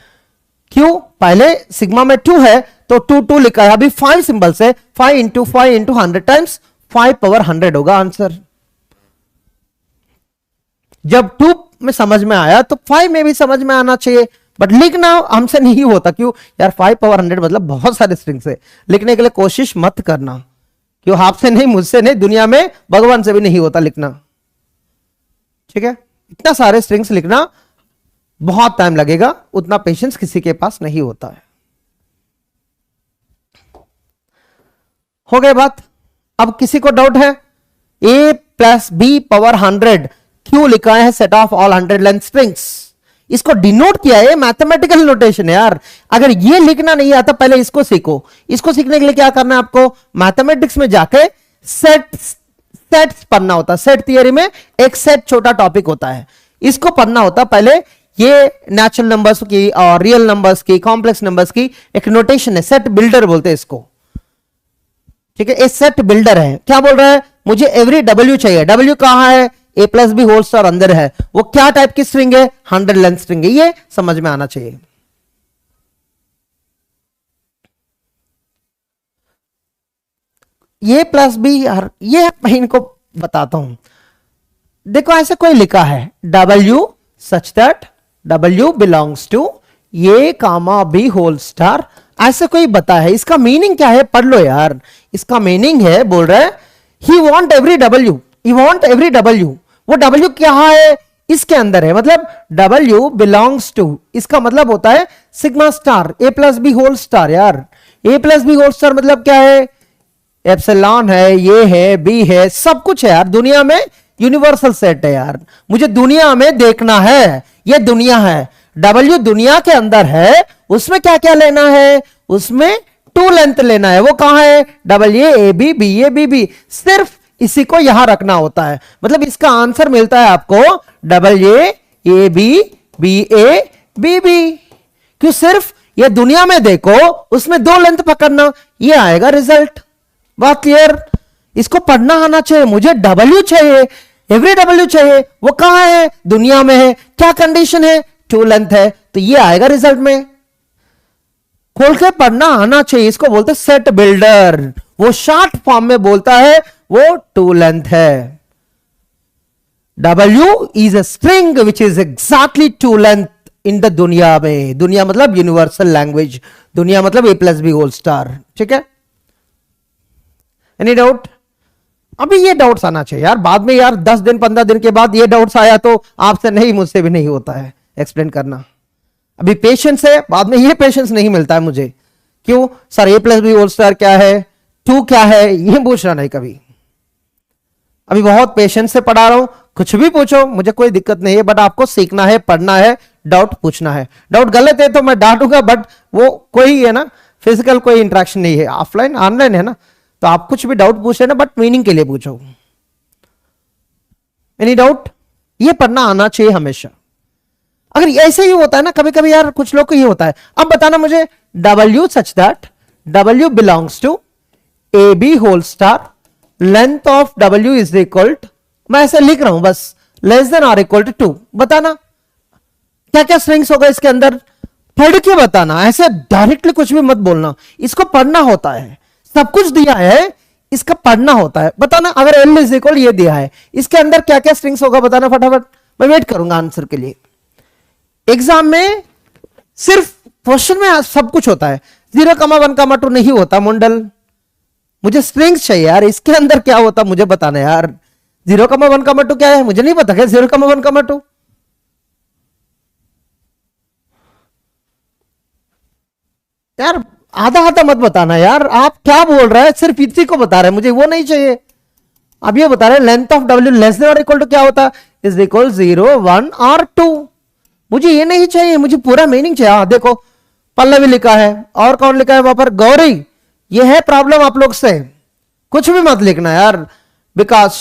क्यों? पहले सिग्मा में 2 है तो 2 2 लिखा है, अभी 5 सिंबल से 5 इंटू 100 टाइम्स 5 पावर 100 होगा आंसर। जब 2 में समझ में आया तो 5 में भी समझ में आना चाहिए, बट लिखना हमसे नहीं होता। क्यों यार, 5 पावर 100 मतलब बहुत सारे स्ट्रिंग्स है, लिखने के लिए कोशिश मत करना। क्यों? आपसे नहीं, मुझसे नहीं, दुनिया में भगवान से भी नहीं होता लिखना, ठीक है। इतना सारे स्ट्रिंग्स लिखना बहुत टाइम लगेगा, उतना पेशेंस किसी के पास नहीं होता है। हो गई बात। अब किसी को डाउट है, a प्लस बी पावर 100 क्यों लिखा है set of all 100 length strings, इसको डिनोट किया है, मैथमेटिकल नोटेशन है यार। अगर ये लिखना नहीं आता पहले इसको सीखो। इसको सीखने के लिए क्या करना है आपको, मैथमेटिक्स में जाके सेट्स पढ़ना होता है। सेट थियरी में एक सेट छोटा टॉपिक होता है, इसको पढ़ना होता पहले। ये नेचुरल नंबर्स की और रियल नंबर्स की, कॉम्प्लेक्स नंबर्स की एक नोटेशन है, सेट बिल्डर बोलते हैं इसको, ठीक है। ये सेट बिल्डर है। क्या बोल रहा है, मुझे एवरी डब्ल्यू चाहिए, डब्ल्यू कहां है, ए प्लस बी होल स्टार अंदर है, वो क्या टाइप की स्ट्रिंग है, 100 लेंथ स्ट्रिंग है, ये समझ में आना चाहिए। ये प्लस बी, ये मैं इनको बताता हूं। देखो ऐसे कोई लिखा है W such that W belongs to A comma B whole star, ऐसे कोई बता है, इसका मीनिंग क्या है पढ़ लो यार। इसका मीनिंग है, बोल रहा है ही वॉन्ट एवरी W, ही वॉन्ट एवरी W, वो W क्या है, इसके अंदर है, मतलब W बिलोंग्स टू, इसका मतलब होता है सिग्मा स्टार ए प्लस बी होल स्टार। यार ए प्लस बी होल स्टार मतलब क्या है, एप्सिलॉन है, ये है, बी है, सब कुछ है यार। दुनिया में यूनिवर्सल सेट है यार, मुझे दुनिया में देखना है, ये दुनिया है, W दुनिया के अंदर है, उसमें क्या क्या लेना है, उसमें टू लेंथ लेना है, वो कहां है, double A B B A B B, सिर्फ इसी को यहां रखना होता है, मतलब इसका आंसर मिलता है आपको double A B A B B. क्यों, सिर्फ ये दुनिया में देखो उसमें दो लेंथ पकड़ना, ये आएगा रिजल्ट। बात क्लियर, इसको पढ़ना आना चाहिए। मुझे डब्ल्यू चाहिए, एवरी डब्ल्यू चाहिए, वो कहां है, दुनिया में है, क्या कंडीशन है, टू लेंथ है, तो ये आएगा रिजल्ट में। खोल के पढ़ना आना चाहिए, इसको बोलते सेट बिल्डर, वो शॉर्ट फॉर्म में बोलता है वो टू लेंथ है। W is a string which is exactly two length in the दुनिया में, दुनिया मतलब यूनिवर्सल लैंग्वेज, दुनिया मतलब A plus B whole star. ठीक है, एनी डाउट? अभी ये डाउट्स आना चाहिए यार, बाद में यार 10 दिन 15 दिन के बाद ये डाउट्स आया तो आपसे नहीं, मुझसे भी नहीं होता है एक्सप्लेन करना। अभी पेशेंस है, बाद में ये पेशेंस नहीं मिलता है मुझे। क्यों sir, A plus B whole star क्या है, टू क्या है, ये पूछना नहीं कभी। अभी बहुत पेशेंस से पढ़ा रहा हूं, कुछ भी पूछो मुझे कोई दिक्कत नहीं है, बट आपको सीखना है, पढ़ना है, डाउट पूछना है। डाउट गलत है तो मैं डांटूंगा, बट वो कोई है ना, फिजिकल कोई इंटरेक्शन नहीं है, ऑफलाइन ऑनलाइन है ना, तो आप कुछ भी डाउट पूछ लेना, बट मीनिंग के लिए पूछो। Any doubt? ये पढ़ना आना चाहिए हमेशा। अगर ऐसे ही होता है ना, कभी कभी यार कुछ लोग को ये होता है, अब बताना मुझे W such that W belongs to A B whole star, length of W is equal to, मैं ऐसे लिख रहा हूं बस, लेस देन और इक्वल टू 2। बताना क्या क्या स्ट्रिंग्स होगा इसके अंदर, पढ़ के बताना, ऐसे डायरेक्टली कुछ भी मत बोलना, इसको पढ़ना होता है। सब कुछ दिया है, इसका पढ़ना होता है। बताना अगर L इज इक्वल ये दिया है, इसके अंदर क्या क्या स्ट्रिंग्स होगा बताना फटाफट, मैं वेट करूंगा आंसर के लिए। एग्जाम में सिर्फ क्वेश्चन में सब कुछ होता है, 0,1,2 नहीं होता मुंडल, मुझे स्ट्रिंग्स चाहिए यार, इसके अंदर क्या होता मुझे बताना यार। 0,1,2 क्या है मुझे नहीं पता, क्या 0,1,2? यार आधा आधा मत बताना यार, आप क्या बोल रहे हैं, सिर्फ इसी को बता रहे हैं, मुझे वो नहीं चाहिए। अब ये बता रहे length of W less than और इक्वल टू क्या होता है, इज इक्वल 0, 1 और 2। मुझे ये नहीं चाहिए, मुझे पूरा मीनिंग चाहिए। हाँ देखो पल्लवी लिखा है, और कौन लिखा है वहां पर, गौरी। ये है प्रॉब्लम आप लोग से, कुछ भी मत लिखना यार, बिकॉज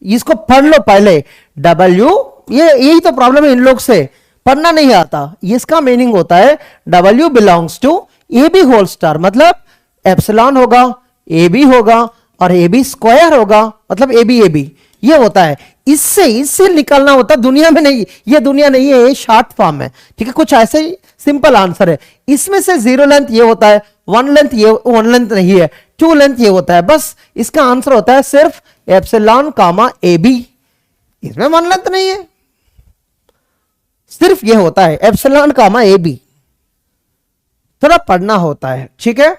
इसको पढ़ लो पहले। W, ये यही तो प्रॉब्लम है इन लोग से, पढ़ना नहीं आता। इसका मीनिंग होता है W belongs to A B whole star, मतलब एप्सिलॉन होगा, ए बी होगा और ए बी स्क्वायर होगा, मतलब ए बी ये होता है। इससे निकलना होता है, दुनिया में नहीं, ये दुनिया नहीं है, ये शॉर्ट फॉर्म है। ठीक है, कुछ ऐसे ही सिंपल आंसर है। इसमें से 0 लेंथ ये होता है, 1 लेंथ ये 1 लेंथ नहीं है, 2 लेंथ ये होता है, बस इसका आंसर होता है सिर्फ एप्सिलॉन कामा ए बी। इसमें 1 लेंथ नहीं है, सिर्फ ये होता है एप्सिलॉन कामा ए बी। थोड़ा पढ़ना होता है, ठीक है।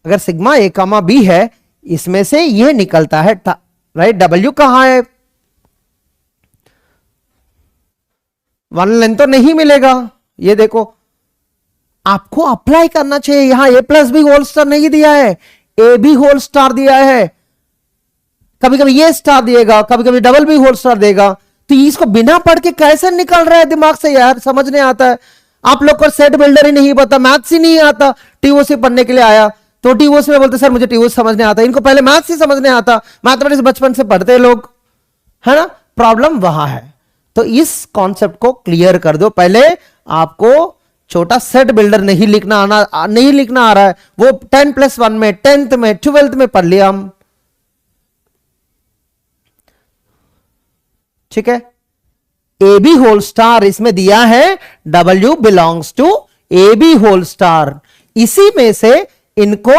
अगर सिग्मा ए कामा बी है, इसमें से ये निकलता है, राइट। W कहां है, 1 लेंथ तो नहीं मिलेगा। ये देखो आपको अप्लाई करना चाहिए, यहां A plus B whole star नहीं दिया है, ए बी होल स्टार दिया है। कभी कभी ये स्टार दिएगा, कभी कभी डबल बी होल स्टार देगा, तो इसको बिना पढ़ के कैसे निकल रहा है दिमाग से यार, समझ नहीं आता है। आप लोग को सेट बिल्डर ही नहीं पता, मैथ्स ही नहीं आता, टीओसी पढ़ने के लिए आया तो टीओसी में बोलते सर मुझे टीओसी समझ नहीं आता। इनको पहले मैथ्स ही समझ नहीं आता, मैथमेटिक्स बचपन से पढ़ते लोग, है ना, प्रॉब्लम वहां है। तो इस कॉन्सेप्ट को क्लियर कर दो पहले। आपको छोटा सेट बिल्डर नहीं लिखना आ रहा है, वो 10+1 में, 10th में, 12th में पढ़ लिया हम, ठीक है। ए बी होल स्टार इसमें दिया है, W belongs to A B whole star, इसी में से इनको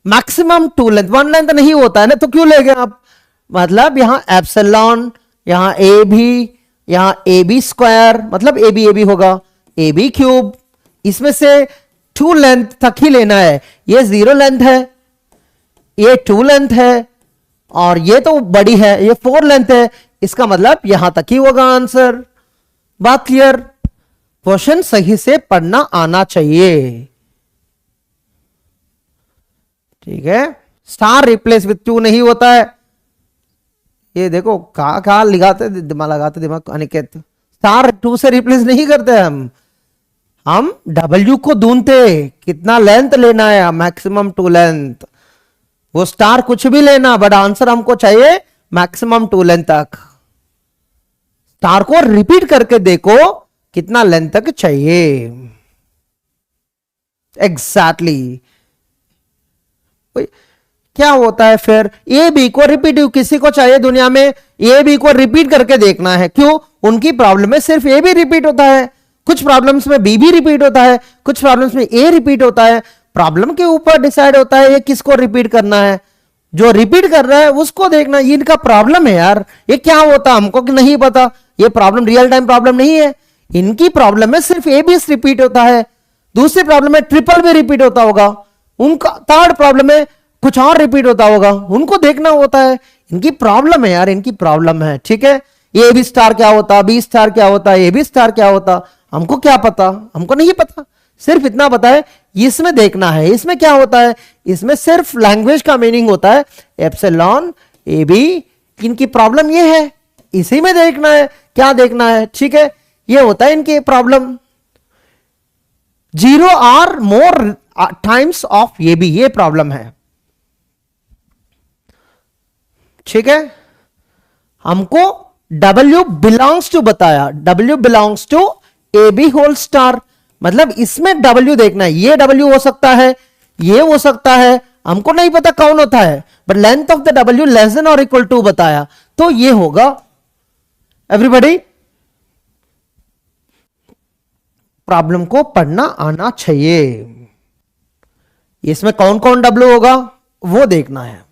मैक्सिमम 2 लेंथ, 1 लेंथ नहीं होता है ना, तो क्यों ले गए आप, मतलब यहां एप्सिलॉन, यहां ए बी, यहां ए बी स्क्वायर, मतलब ए बी होगा, ए बी क्यूब, इसमें से 2 लेंथ तक ही लेना है। ये 0 लेंथ है, ये 2 लेंथ है, और ये तो बड़ी है, ये 4 लेंथ है, इसका मतलब यहां तक ही होगा आंसर। बात क्लियर? क्वेश्चन सही से पढ़ना आना चाहिए, ठीक है। स्टार रिप्लेस विथ 2 नहीं होता है, ये देखो कहा लगाते दिमाग, अनिकेत, स्टार 2 से रिप्लेस नहीं करते हम। हम W को ढूंढते, कितना लेंथ लेना है, मैक्सिमम टू लेंथ, वो स्टार कुछ भी लेना, बट आंसर हमको चाहिए मैक्सिमम टू लेंथ तक। स्टार को रिपीट करके देखो कितना लेंथ तक चाहिए। एग्जैक्टली क्या होता है फिर, ए बी को रिपीट, किसी को चाहिए दुनिया में ए बी को रिपीट करके देखना है, क्यों, उनकी प्रॉब्लम में सिर्फ ए बी रिपीट होता है, कुछ प्रॉब्लम्स में बी भी रिपीट होता है, कुछ प्रॉब्लम्स में ए रिपीट होता है। प्रॉब्लम के ऊपर डिसाइड होता है ये किसको रिपीट करना है, जो रिपीट कर रहा है उसको देखना। ये इनका प्रॉब्लम है यार, ये क्या होता हमको नहीं पता, ये प्रॉब्लम रियल टाइम प्रॉब्लम नहीं है। इनकी प्रॉब्लम में सिर्फ ए बी रिपीट होता है, दूसरी प्रॉब्लम में ट्रिपल भी रिपीट होता होगा, उनका थर्ड प्रॉब्लम में कुछ और रिपीट होता होगा, उनको देखना होता है। इनकी प्रॉब्लम है यार, इनकी प्रॉब्लम है, ठीक है। ए बी स्टार क्या होता, बी स्टार क्या होता, ए बी स्टार क्या होता, हमको क्या पता, हमको नहीं पता। सिर्फ इतना पता है इसमें देखना है, इसमें क्या होता है, इसमें सिर्फ लैंग्वेज का मीनिंग होता है एप्सिलॉन ए बी। इनकी प्रॉब्लम ये है, इसी में देखना है, क्या देखना है, ठीक है। ये होता है इनकी प्रॉब्लम, 0 और more times of A B, ये प्रॉब्लम है, ठीक है। हमको W बिलोंग्स टू बताया, W belongs to A B whole star, मतलब इसमें W देखना है, ये W हो सकता है, ये हो सकता है, हमको नहीं पता कौन होता है, but length of the W less than और इक्वल टू बताया, तो ये होगा। एवरीबॉडी प्रॉब्लम को पढ़ना आना चाहिए, इसमें कौन कौन W होगा वो देखना है।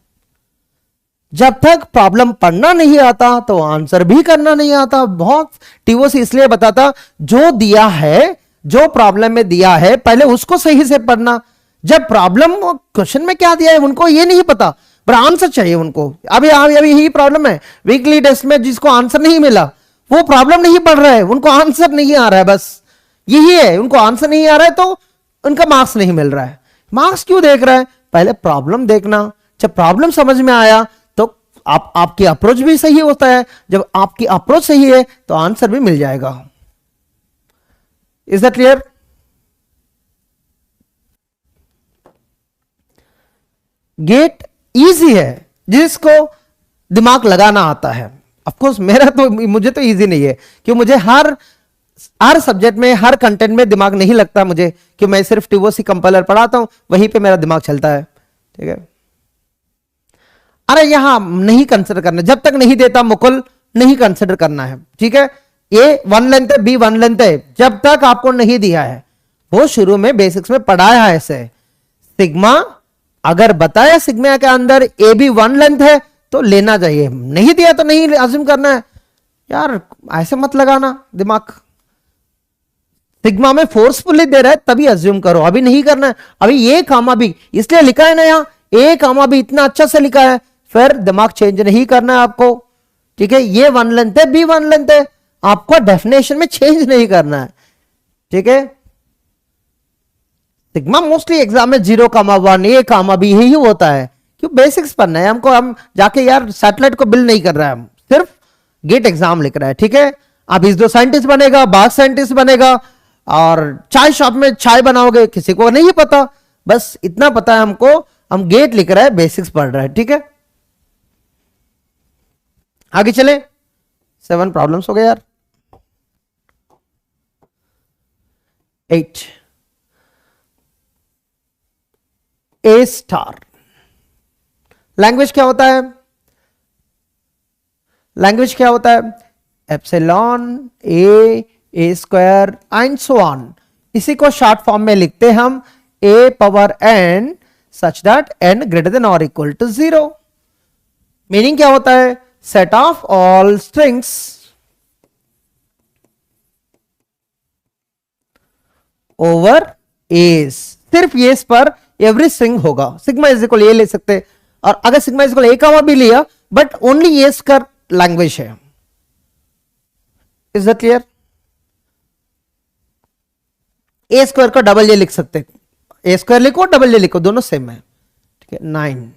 जब तक प्रॉब्लम पढ़ना नहीं आता तो आंसर भी करना नहीं आता। बहुत टीओसी इसलिए बताता, जो दिया है, जो प्रॉब्लम में दिया है पहले उसको सही से पढ़ना। जब प्रॉब्लम क्वेश्चन में क्या दिया है उनको ये नहीं पता, पर आंसर चाहिए उनको। अभी यही प्रॉब्लम है, वीकली टेस्ट में जिसको आंसर नहीं मिला वो प्रॉब्लम नहीं पढ़ रहा है, उनको आंसर नहीं आ रहा है, बस यही है, उनको आंसर नहीं आ रहा है तो उनका मार्क्स नहीं मिल रहा है। मार्क्स क्यों देख रहा है, पहले प्रॉब्लम देखना। जब प्रॉब्लम समझ में आया तो आपकी अप्रोच भी सही होता है, जब आपकी अप्रोच सही है तो आंसर भी मिल जाएगा। Is that clear? Gate easy है जिसको दिमाग लगाना आता है। ऑफ कोर्स मुझे तो इजी नहीं है, क्यों, मुझे हर सब्जेक्ट में, हर कंटेंट में दिमाग नहीं लगता मुझे, कि मैं सिर्फ टीओसी कंपाइलर पढ़ाता हूं, वहीं पे मेरा दिमाग चलता है, ठीक है। अरे यहां नहीं कंसिडर करना, जब तक नहीं देता मुकुल नहीं कंसिडर करना है, ठीक है। ए 1 लेंथ है, बी 1 लेंथ है, जब तक आपको नहीं दिया है, वो शुरू में बेसिक्स में पढ़ाया है ऐसे। सिग्मा अगर बताया सिग्मा के अंदर ए बी 1 लेंथ है तो लेना चाहिए, नहीं दिया तो नहीं अज्यूम करना है यार, ऐसे मत लगाना दिमाग। सिग्मा में फोर्सफुली दे रहा है तभी अज्यूम करो, अभी नहीं करना है। अभी ए कामा बी इसलिए लिखा है ना, यहां ए कामा बी इतना अच्छा से लिखा है, फिर दिमाग चेंज नहीं करना है आपको, ठीक है। ये 1 लेंथ है, बी 1 लेंथ है, आपको डेफिनेशन में चेंज नहीं करना है, ठीक है। सिग्मा मोस्टली एग्जाम में 0,1 ए कामा बी यही होता है, क्यों, बेसिक्स पढ़ना है हमको। हम जाके यार सैटेलाइट को बिल्ड नहीं कर रहा है, हम सिर्फ गेट एग्जाम लिख रहा है, ठीक है। अब इस दो साइंटिस्ट बनेगा, बाग साइंटिस्ट बनेगा, और चाय शॉप में चाय बनाओगे, किसी को नहीं पता, बस इतना पता है हमको, हम गेट लिख रहा है, बेसिक्स पढ़ रहा है, ठीक है। आगे चले, 7 प्रॉब्लम्स हो गए यार। 8 ए स्टार लैंग्वेज क्या होता है, लैंग्वेज क्या होता है, epsilon a square and so on. इसी को शॉर्ट फॉर्म में लिखते हम a power n such that n greater than और इक्वल टू 0। मीनिंग क्या होता है, set of all strings over a's, सिर्फ एस पर एवरी स्ट्रिंग होगा। सिग्मा इज इक्वल ए ले सकते, और अगर sigma is equal a comma भी लिया, बट ओनली एस का लैंग्वेज है। Is that clear? A square का डबल ए लिख सकते, ए स्क्वायर लिखो डबल ए लिखो, दोनों सेम है, ठीक है। 9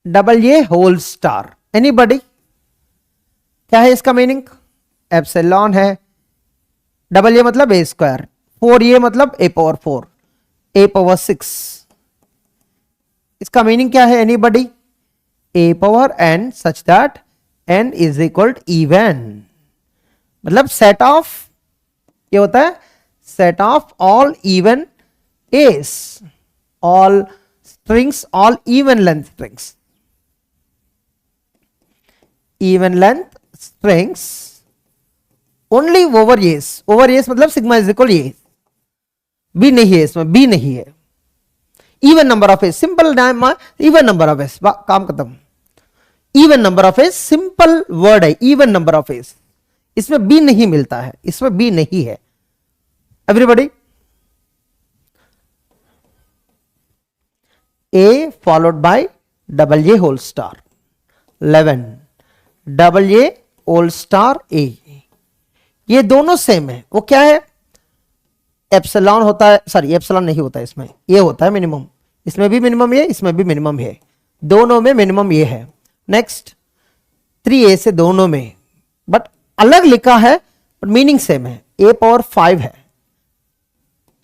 डबल ए होल स्टार, एनीबॉडी, क्या है इसका मीनिंग, एप्सिलॉन है डबल ए मतलब ए स्क्वायर, 4a मतलब a पावर 4, a पावर 6। इसका मीनिंग क्या है anybody? a power n such that n is equal to even, मतलब सेट ऑफ, ये होता है set of all even a's, all strings, all even length strings, even length strings only over a's. Over a's मतलब sigma is equal a, b नहीं है इसमें, बी नहीं है। Even number of a's, simple even number of a's, काम खत्म। Even number of a's simple word है, इवन नंबर ऑफ एस, इसमें बी नहीं मिलता है, इसमें बी नहीं है। Everybody, a followed by double A whole star 11, double A whole star a, ये दोनों सेम है। वो क्या है? एप्सिलॉन होता है, सॉरी एप्सिलॉन नहीं होता है इसमें, ये होता है मिनिमम, इसमें भी मिनिमम ये, इसमें भी मिनिमम है, दोनों में मिनिमम ये है। नेक्स्ट 3a से दोनों में, बट अलग लिखा है बट मीनिंग सेम है, a पावर 5 है,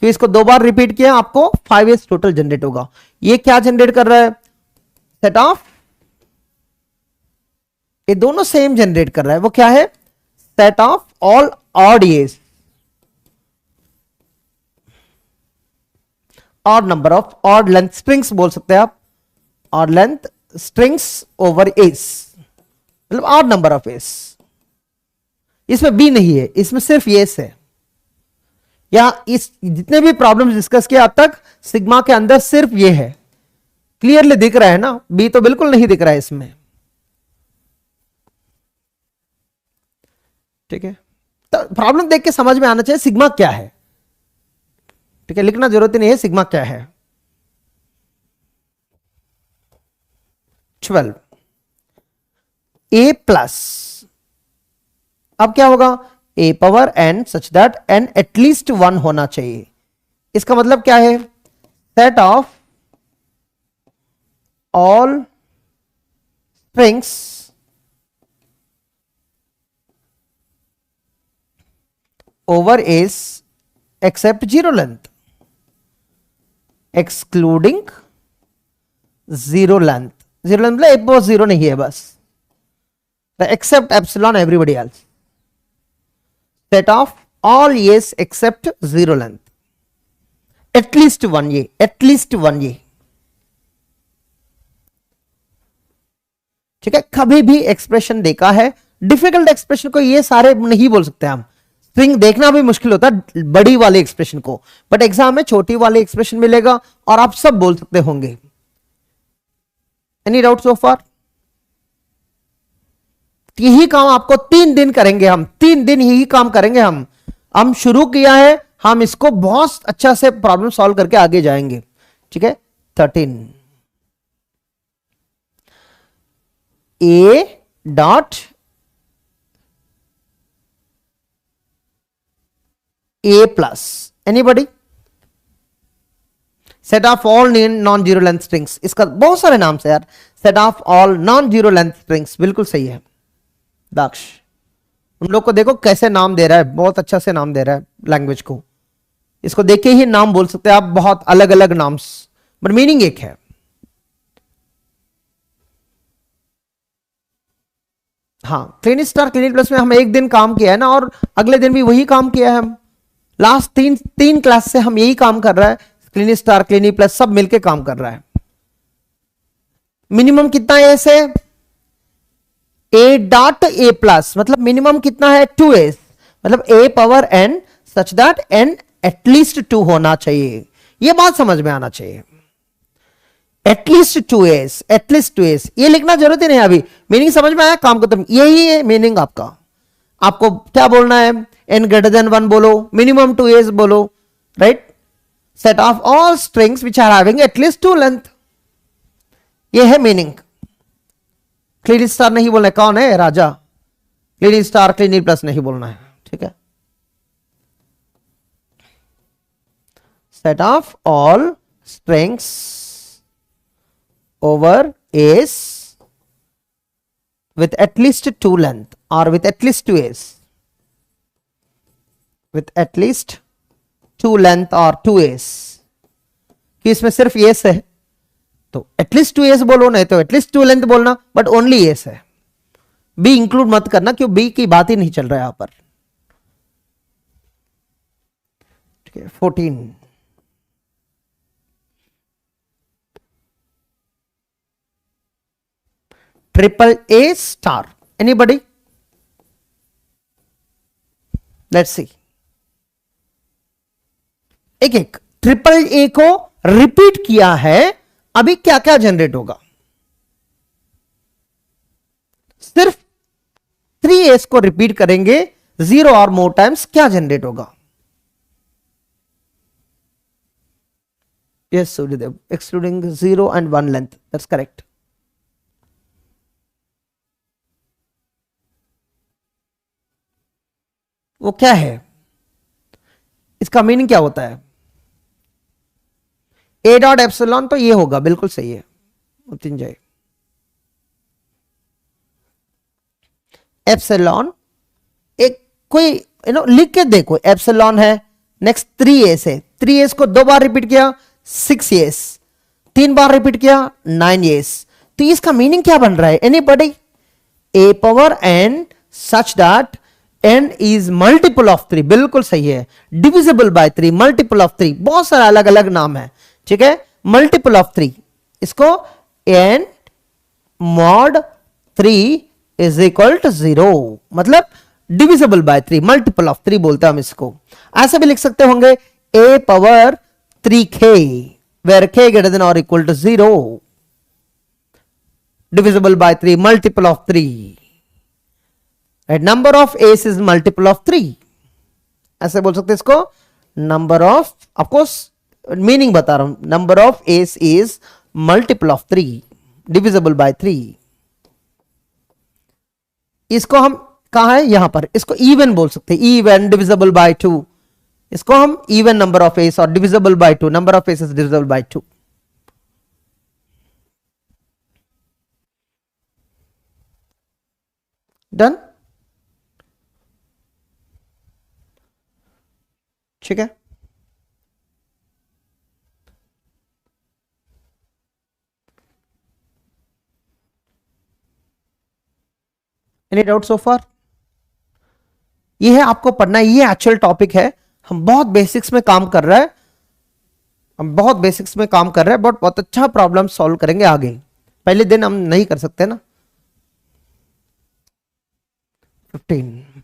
तो इसको दो बार रिपीट किया आपको 5s टोटल जनरेट होगा। ये क्या जनरेट कर रहा है? सेट ऑफ, ये दोनों सेम जनरेट कर रहा है, वो क्या है? Set of all odd S, odd number of odd length strings बोल सकते हैं आप, odd length strings over a's, मतलब ऑड नंबर ऑफ एस। इसमें बी नहीं है, इसमें सिर्फ एस है। या इस जितने भी प्रॉब्लम्स डिस्कस किए अब तक, सिग्मा के अंदर सिर्फ ये है। क्लियरली दिख रहा है ना? बी तो बिल्कुल नहीं दिख रहा है इसमें, ठीक है? तो प्रॉब्लम देख के समझ में आना चाहिए सिग्मा क्या है, ठीक है? लिखना जरूरत नहीं है सिग्मा क्या है। 12 a प्लस, अब क्या होगा? a power n such that n at least 1 होना चाहिए। इसका मतलब क्या है? Set of all strings over S except zero length, excluding zero length. Zero length मतलब एक बहुत जीरो नहीं है बस, except epsilon everybody else, set of all S except zero length, at least 1 ये, एटलीस्ट 1 ये, ठीक है? कभी भी एक्सप्रेशन देखा है, डिफिकल्ट एक्सप्रेशन को ये सारे नहीं बोल सकते हम, स्ट्रिंग देखना भी मुश्किल होता है बड़ी वाले एक्सप्रेशन को, बट एग्जाम में छोटी वाले एक्सप्रेशन मिलेगा और आप सब बोल सकते होंगे। एनी डाउट सो फार? यही काम आपको 3 दिन करेंगे हम, 3 दिन यही काम करेंगे हम शुरू किया है, हम इसको बहुत अच्छा से प्रॉब्लम सॉल्व करके आगे जाएंगे, ठीक है? 13 ए dot a plus, anybody? Set of all non zero length strings, इसका बहुत सारे नाम से यार, set of all non zero length strings, बिल्कुल सही है दाक्ष। उन लोग को देखो कैसे नाम दे रहा है, बहुत अच्छा से नाम दे रहा है लैंग्वेज को, इसको देख के ही नाम बोल सकते हैं आप, बहुत अलग अलग नाम्स बट मीनिंग एक है। हाँ, क्लिनिक स्टार क्लिनिक प्लस में हम एक दिन काम किया है ना, और अगले दिन भी वही काम किया है हम, लास्ट तीन क्लास से हम यही काम कर रहा है, क्लिनिक स्टार क्लिनिक प्लस सब मिलके काम कर रहा है। मिनिमम कितना है ऐसे? a डॉट a प्लस, मतलब मिनिमम कितना है? 2s, मतलब a power n such that n at least 2 होना चाहिए, ये बात समझ में आना चाहिए। एटलीस्ट 2s, एटलीस्ट 2s, ये लिखना जरूरत ही नहीं अभी, मीनिंग समझ में आया? काम खत्म, यही है मीनिंग आपका। आपको क्या बोलना है? n ग्रेटर देन 1 बोलो, मिनिमम 2s बोलो, right? Set of all strings which are having at least 2 length, ये है मीनिंग। क्लिनिक स्टार नहीं बोलना है, कौन है राजा? क्लिनिक स्टार क्लिनिक प्लस नहीं बोलना है, ठीक है? Set of all strings over S with at least 2 length or with at least 2s, with at least 2 length और 2 एस, कि इसमें सिर्फ एस है तो एटलीस्ट 2 एस बोलो, नहीं तो एटलीस्ट 2 लेंथ बोलना, बट ओनली एस है, बी इंक्लूड मत करना क्यों बी की बात ही नहीं चल रहा है यहां पर। ठीक है 14 triple A star, anybody? Let's see, एक एक ट्रिपल ए को रिपीट किया है, अभी क्या क्या जनरेट होगा? सिर्फ 3s को रिपीट करेंगे 0 और मोर टाइम्स, क्या जनरेट होगा? Yes Suryadev, excluding 0 and 1 length, that's correct. वो क्या है, इसका मीनिंग क्या होता है? ए डॉट एप्सिलॉन, तो ये होगा, बिल्कुल सही है मृत्युंजय। एप्सिलॉन एक कोई लिख के देखो, एप्सिलॉन है, नेक्स्ट 3s है, 3s को 2 बार रिपीट किया 6s, 3 बार रिपीट किया 9s, तो इसका मीनिंग क्या बन रहा है? Anybody? a power n such that n is multiple of 3, बिल्कुल सही है, डिविजिबल बाय 3, मल्टीपल ऑफ 3, बहुत सारा अलग अलग नाम है, ठीक है, मल्टीपल ऑफ 3, इसको n mod 3 is equal to 0, मतलब डिविजिबल बाय 3, मल्टीपल ऑफ 3 बोलते हैं हम इसको। ऐसे भी लिख सकते होंगे a power 3k where k greater than और equal to 0, divisible by 3, multiple of 3, right? Number of a's is multiple of 3, ऐसे बोल सकते हैं इसको, number of course मीनिंग बता रहा हूं, number of a's is multiple of 3, divisible by 3। इसको हम कहां है, यहां पर, इसको इवन बोल सकते हैं, इवन डिविजिबल बाय 2, इसको हम इवन नंबर ऑफ एस और divisible by 2, number of S is divisible by 2। Done, ठीक है। Any doubt so far? ये है आपको पढ़ना है, ये एक्चुअल टॉपिक है, हम बहुत बेसिक्स में काम कर रहे हैं, हम बहुत बेसिक्स में काम कर रहे हैं, बहुत अच्छा प्रॉब्लम सॉल्व करेंगे आगे, पहले दिन हम नहीं कर सकते ना। 15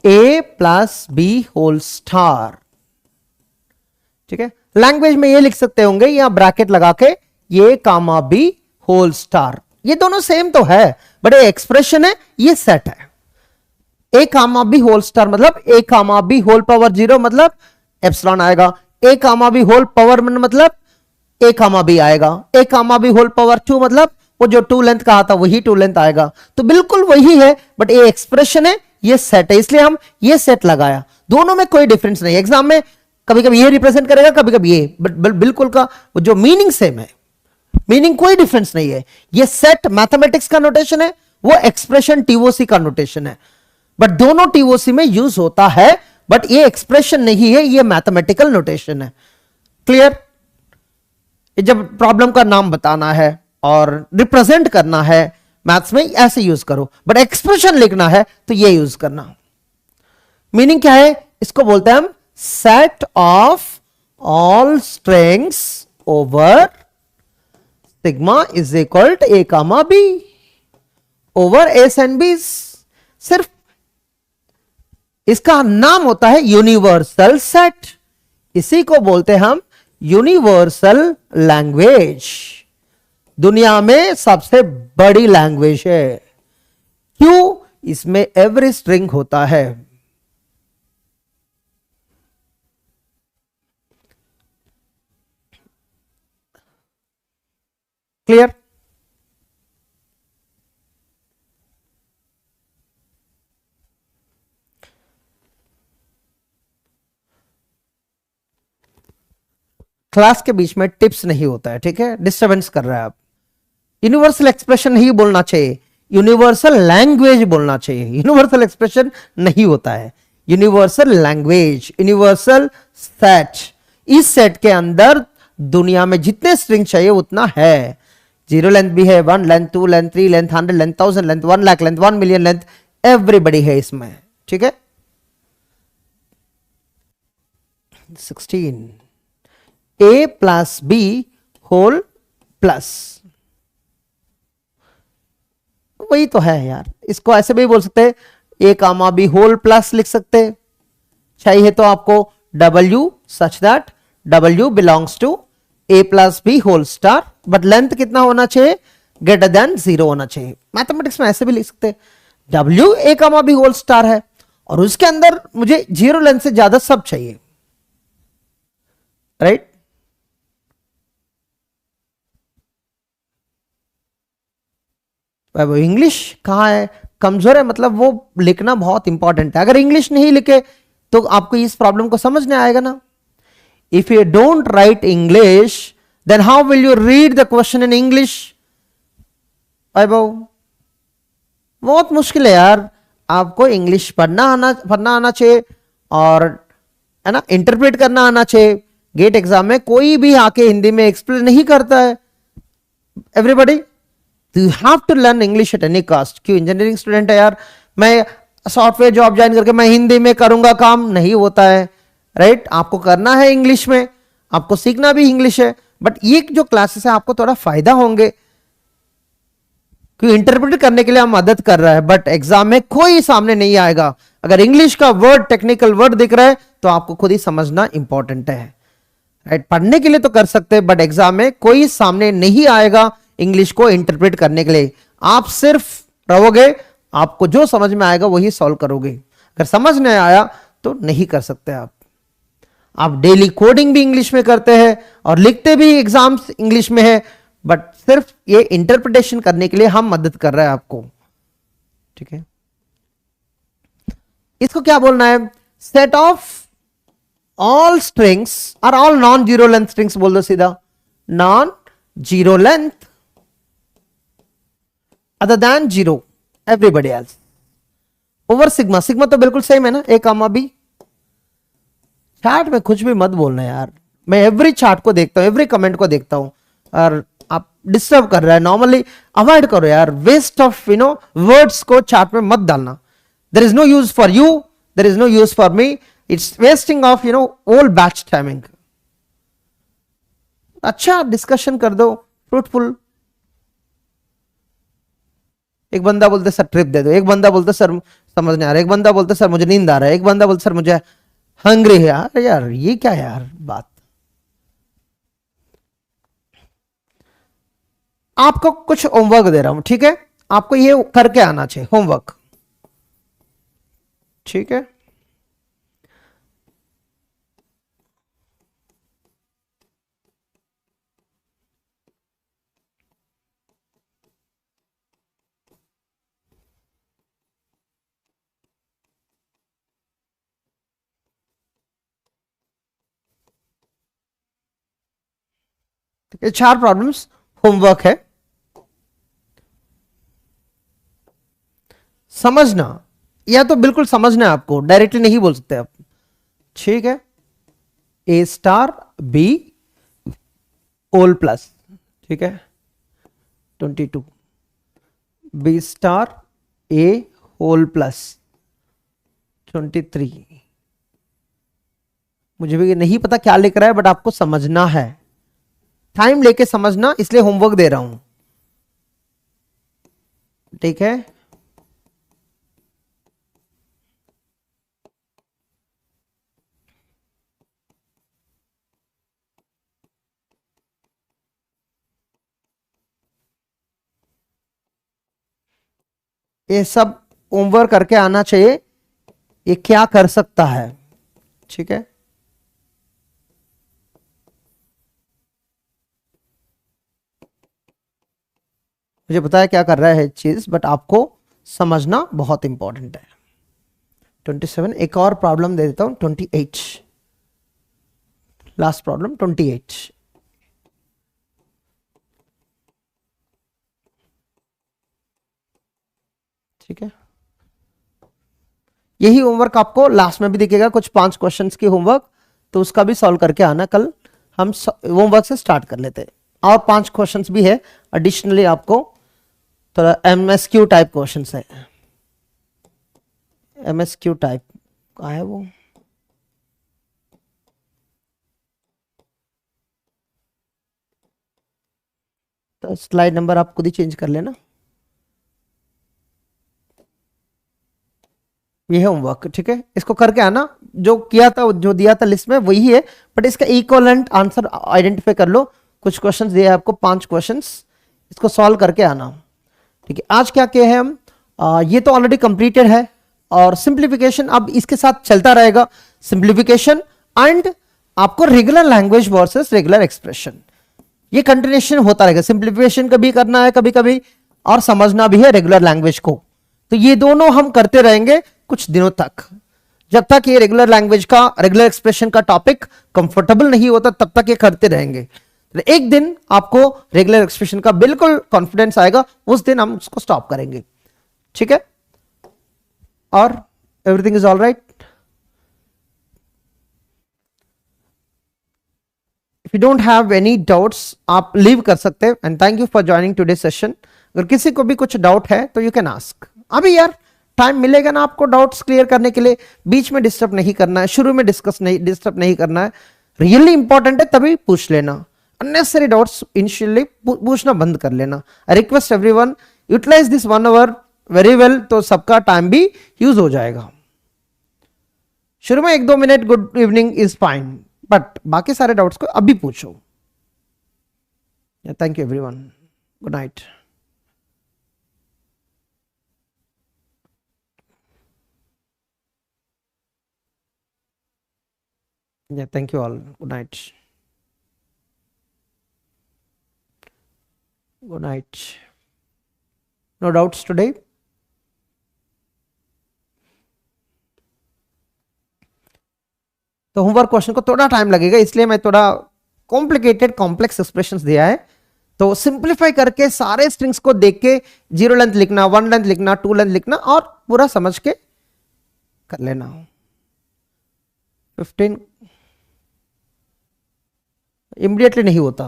a plus B whole star, ठीक है, लैंग्वेज में ये लिख सकते होंगे यहां ब्रैकेट लगा के, ये कामा बी होल स्टार, ये दोनों सेम तो है, बट ये एक्सप्रेशन है, ये सेट है। ए कामा बी होल स्टार मतलब ए कामा बी होल पावर 0 मतलब एप्सिलॉन आएगा, ए कामा बी होल पावर मतलब ए कामा बी आएगा, ए कामा बी होल पावर 2 मतलब वो जो 2 लेंथ कहा था वही 2 लेंथ आएगा, तो बिल्कुल वही है, बट ये एक्सप्रेशन है, ये सेट है, इसलिए हम ये सेट लगाया, दोनों में कोई डिफरेंस नहीं। एग्जाम में कभी कभी ये रिप्रेजेंट करेगा, कभी कभी ये, बट बिल्कुल का जो मीनिंग सेम है, मीनिंग कोई डिफरेंस नहीं है। ये सेट मैथमेटिक्स का नोटेशन है, वो एक्सप्रेशन टीओसी का नोटेशन है, बट दोनों टीओसी में यूज होता है, बट ये एक्सप्रेशन नहीं है, ये मैथमेटिकल नोटेशन है। क्लियर? जब प्रॉब्लम का नाम बताना है और रिप्रेजेंट करना है मैथ्स में, ऐसे यूज करो, बट एक्सप्रेशन लिखना है तो ये यूज करना। मीनिंग क्या है? इसको बोलते हैं हम set of all strings over sigma is equal to A comma B over S and B. सिर्फ इसका नाम होता है यूनिवर्सल सेट, इसी को बोलते हैं हम यूनिवर्सल लैंग्वेज। दुनिया में सबसे बड़ी लैंग्वेज है, क्यों? इसमें एवरी स्ट्रिंग होता है। क्लियर? क्लास के बीच में टिप्स नहीं होता है, ठीक है? डिस्टर्बेंस कर रहा है आप। यूनिवर्सल एक्सप्रेशन नहीं बोलना चाहिए, यूनिवर्सल लैंग्वेज बोलना चाहिए, यूनिवर्सल एक्सप्रेशन नहीं होता है, यूनिवर्सल लैंग्वेज, यूनिवर्सल सेट। इस सेट के अंदर दुनिया में जितने स्ट्रिंग चाहिए उतना है। 0 लेंथ भी है, 1 length, 2 length, 3 length, 100 length, 1000 length, 1 lakh length, 1 million length, everybody है इसमें। ठीक है। 16 a plus B whole plus, वही तो है यार। इसको ऐसे भी बोल सकते हैं, A comma B whole plus लिख सकते हैं। चाहिए तो आपको W such that W belongs to a plus B whole star, but length कितना होना चाहिए, ग्रेटर देन 0 होना चाहिए। मैथमेटिक्स में ऐसे भी लिख सकते हैं, W a comma B whole star है और उसके अंदर मुझे 0 लेंथ से ज्यादा सब चाहिए, राइट। वो इंग्लिश कहाँ है, कमजोर है, मतलब वो लिखना बहुत इंपॉर्टेंट है। अगर इंग्लिश नहीं लिखे तो आपको इस प्रॉब्लम को समझ नहीं आएगा ना। If you don't write English then how will you read the question in English. बहुत मुश्किल है यार। आपको इंग्लिश पढ़ना आना चाहिए और है ना, इंटरप्रेट करना आना चाहिए। गेट एग्जाम में कोई भी आके हिंदी में एक्सप्लेन नहीं करता है। Everybody you have to learn English at any cost. क्यों, इंजीनियरिंग स्टूडेंट है यार, मैं सॉफ्टवेयर जॉब ज्वाइन करके मैं हिंदी में करूंगा काम, नहीं होता है, राइट। आपको करना है इंग्लिश में, आपको सीखना भी इंग्लिश है, बट ये जो क्लासेस है आपको थोड़ा फायदा होंगे क्योंकि इंटरप्रेट करने के लिए हम मदद कर रहा है, बट एग्जाम में कोई सामने नहीं आएगा। अगर इंग्लिश का वर्ड, टेक्निकल वर्ड दिख रहा है तो आपको खुद ही समझना इंपॉर्टेंट है, राइट। पढ़ने के लिए तो कर सकते हैं बट एग्जाम में कोई सामने नहीं आएगा इंग्लिश को इंटरप्रेट करने के लिए। आप सिर्फ रहोगे, आपको जो समझ में आएगा वही सॉल्व करोगे। अगर समझ नहीं आया तो नहीं कर सकते आप डेली कोडिंग भी इंग्लिश में करते हैं और लिखते भी एग्जाम्स इंग्लिश में है, बट सिर्फ ये इंटरप्रिटेशन करने के लिए हम मदद कर रहे हैं आपको। ठीक है, इसको क्या बोलना है, set of all strings are all non zero length strings बोल दो सीधा, non zero length other than zero everybody else over sigma. Sigma तो बिल्कुल सेम है ना, ए कामा बी। चैट में कुछ भी मत बोलना यार, मैं एवरी चैट को देखता हूं, एवरी कमेंट को देखता हूं और आप डिस्टर्ब कर रहा है। नॉर्मली अवॉइड करो यार, वेस्ट ऑफ वर्ड्स को चैट में मत डालना। There is no use for you, there is no use for me, it's wasting of all batch timing. अच्छा डिस्कशन कर दो, फ्रूटफुल। एक बंदा बोलते सर ट्रिप दे दो, एक बंदा बोलते सर समझ नहीं आ रहा, एक बंदा बोलते सर मुझे नींद आ रहा है, एक बंदा बोलते सर मुझे हंग्री है। यार यार ये क्या यार बात। आपको कुछ होमवर्क दे रहा हूं, ठीक है, आपको ये करके आना चाहिए होमवर्क, ठीक है। ये 4 प्रॉब्लम्स होमवर्क है, समझना या तो बिल्कुल समझना है आपको, डायरेक्टली नहीं बोल सकते आप, ठीक है। A star B whole plus, ठीक है, 22, बी स्टार ए होल प्लस 23। मुझे भी नहीं पता क्या लिख रहा है बट आपको समझना है, टाइम लेके समझना, इसलिए होमवर्क दे रहा हूं, ठीक है। ये सब होमवर्क करके आना चाहिए, ये क्या कर सकता है, ठीक है। मुझे पता है क्या कर रहा है चीज, बट आपको समझना बहुत इंपॉर्टेंट है। 27, एक और प्रॉब्लम दे देता हूं, 28, लास्ट प्रॉब्लम 28। ठीक है, यही होमवर्क आपको लास्ट में भी दिखेगा, कुछ 5 क्वेश्चंस की होमवर्क, तो उसका भी सॉल्व करके आना। कल हम होमवर्क से स्टार्ट कर लेते हैं, और 5 क्वेश्चंस भी है एडिशनली, आपको थोड़ा एमएसक्यू टाइप क्वेश्चंस है। एमएसक्यू टाइप का है वो, तो स्लाइड नंबर आप खुद ही चेंज कर लेना। ये है होमवर्क, ठीक है, इसको करके आना। जो किया था, जो दिया था लिस्ट में वही है, बट इसका इक्वलेंट आंसर आइडेंटिफाई कर लो। कुछ क्वेश्चंस दिए आपको, 5 क्वेश्चंस, इसको सॉल्व करके आना। ठीक है, आज क्या किए हैं हम, ये तो ऑलरेडी कंप्लीटेड है, और सिंप्लीफिकेशन अब इसके साथ चलता रहेगा। सिंप्लीफिकेशन एंड आपको regular language versus regular expression, ये कंटिन्यूएशन होता रहेगा। सिंप्लीफिकेशन कभी करना है कभी कभी, और समझना भी है रेगुलर लैंग्वेज को, तो ये दोनों हम करते रहेंगे कुछ दिनों तक, जब तक ये रेगुलर लैंग्वेज का, रेगुलर एक्सप्रेशन का टॉपिक कंफर्टेबल नहीं होता, तब तक ये करते रहेंगे। तो एक दिन आपको रेगुलर एक्सप्रेशन का बिल्कुल कॉन्फिडेंस आएगा, उस दिन हम उसको स्टॉप करेंगे। ठीक है, और everything is all right. If you don't have any doubts, आप लीव कर सकते हैं। And thank you for joining today session. अगर किसी को भी कुछ डाउट है तो यू कैन आस्क। अभी यार टाइम मिलेगा ना आपको डाउट्स क्लियर करने के लिए, बीच में डिस्टर्ब नहीं करना है, शुरू में डिस्टर्ब नहीं करना है। रियली इंपॉर्टेंट है तभी पूछ लेना, अननेसेसरी डाउट्स इनिशियली पूछना बंद कर लेना। I request everyone, utilize this 1 hour very well, तो सबका टाइम भी यूज हो जाएगा। शुरू में 1-2 minute good evening is fine, but बाकी सारे डाउट्स को अभी पूछो। Thank you everyone, good night. Yeah, thank you all. Good night. Good night. No doubts today? तो होमवर्क क्वेश्चन को थोड़ा टाइम लगेगा, इसलिए मैं थोड़ा कॉम्प्लिकेटेड कॉम्प्लेक्स एक्सप्रेशंस दिया है। तो सिंप्लीफाई करके सारे स्ट्रिंग्स को देख के 0 लेंथ लिखना, 1 लेंथ लिखना, 2 लेंथ लिखना, और पूरा समझ के कर लेना। 15 इमीडिएटली नहीं होता,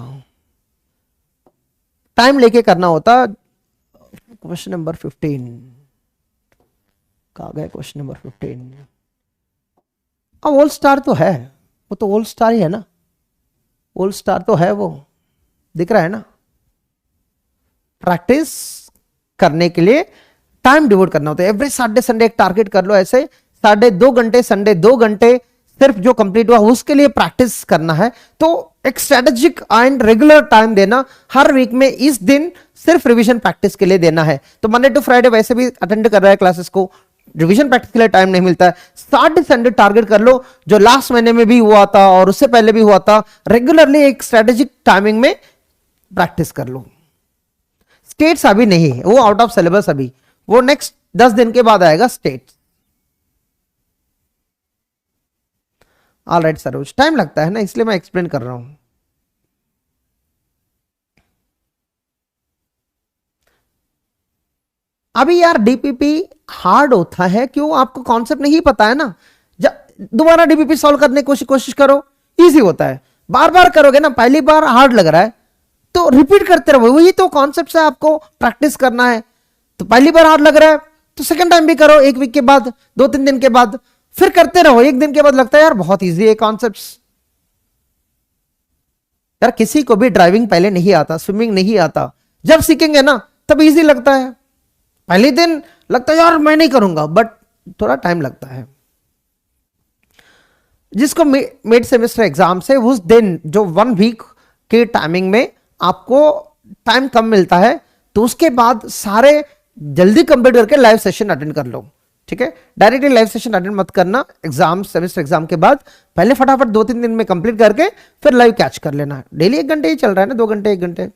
टाइम लेके करना होता। क्वेश्चन नंबर 15 कहाँ गए? क्वेश्चन नंबर 15, अब ऑल स्टार तो है, वो तो ऑल स्टार ही है ना, ऑल स्टार तो है, वो दिख रहा है ना। प्रैक्टिस करने के लिए टाइम डिवोट करना होता है। एवरी सैटरडे संडे एक टारगेट कर लो, ऐसे 2.5 घंटे, संडे 2 घंटे सिर्फ जो कंप्लीट हुआ उसके लिए प्रैक्टिस करना है। तो एक स्ट्रेटेजिक एंड रेगुलर टाइम देना, हर वीक में इस दिन सिर्फ रिवीजन प्रैक्टिस के लिए देना है। तो मंडे टू फ्राइडे वैसे भी अटेंड कर रहा है क्लासेस को, रिवीजन प्रैक्टिस के लिए टाइम नहीं मिलता है। सैटरडे संडे टारगेट कर लो, जो लास्ट महीने में भी हुआ था और उससे पहले भी हुआ था, रेगुलरली एक स्ट्रेटेजिक टाइमिंग में प्रैक्टिस कर लो। स्टेट्स अभी नहीं है, वो आउट ऑफ सिलेबस, अभी वो नेक्स्ट 10 दिन के बाद आएगा स्टेट्स। ऑलराइट सरोज, टाइम लगता है ना, इसलिए मैं एक्सप्लेन कर रहा हूं। अभी यार डीपीपी हार्ड होता है, क्यों? आपको कॉन्सेप्ट नहीं पता है ना। दोबारा डीपीपी सॉल्व करने की कोशिश करो, इजी होता है। बार बार करोगे ना, पहली बार हार्ड लग रहा है तो रिपीट करते रहो, वही तो कॉन्सेप्ट है, आपको प्रैक्टिस करना है। तो पहली बार हार्ड लग रहा है तो सेकंड टाइम भी करो, 1 वीक के बाद, 2-3 दिन के बाद, फिर करते रहो। 1 दिन के बाद लगता है यार बहुत इजी है कॉन्सेप्ट्स। यार किसी को भी ड्राइविंग पहले नहीं आता, स्विमिंग नहीं आता, जब सीखेंगे ना तब इजी लगता है। पहले दिन लगता है यार मैं नहीं करूंगा, बट थोड़ा टाइम लगता है। जिसको मिड सेमेस्टर एग्जाम से उस दिन जो 1 वीक के टाइमिंग में आपको टाइम कम मिलता है, तो उसके बाद सारे जल्दी कंप्लीट करके लाइव सेशन अटेंड कर लो। ठीक है, डायरेक्टली लाइव सेशन अटेंड मत करना एग्जाम, सेमेस्टर एग्जाम के बाद। पहले फटाफट 2-3 दिन में कंप्लीट करके फिर लाइव कैच कर लेना। डेली 1 घंटे ही चल रहा है ना, 2 घंटे 1 घंटे।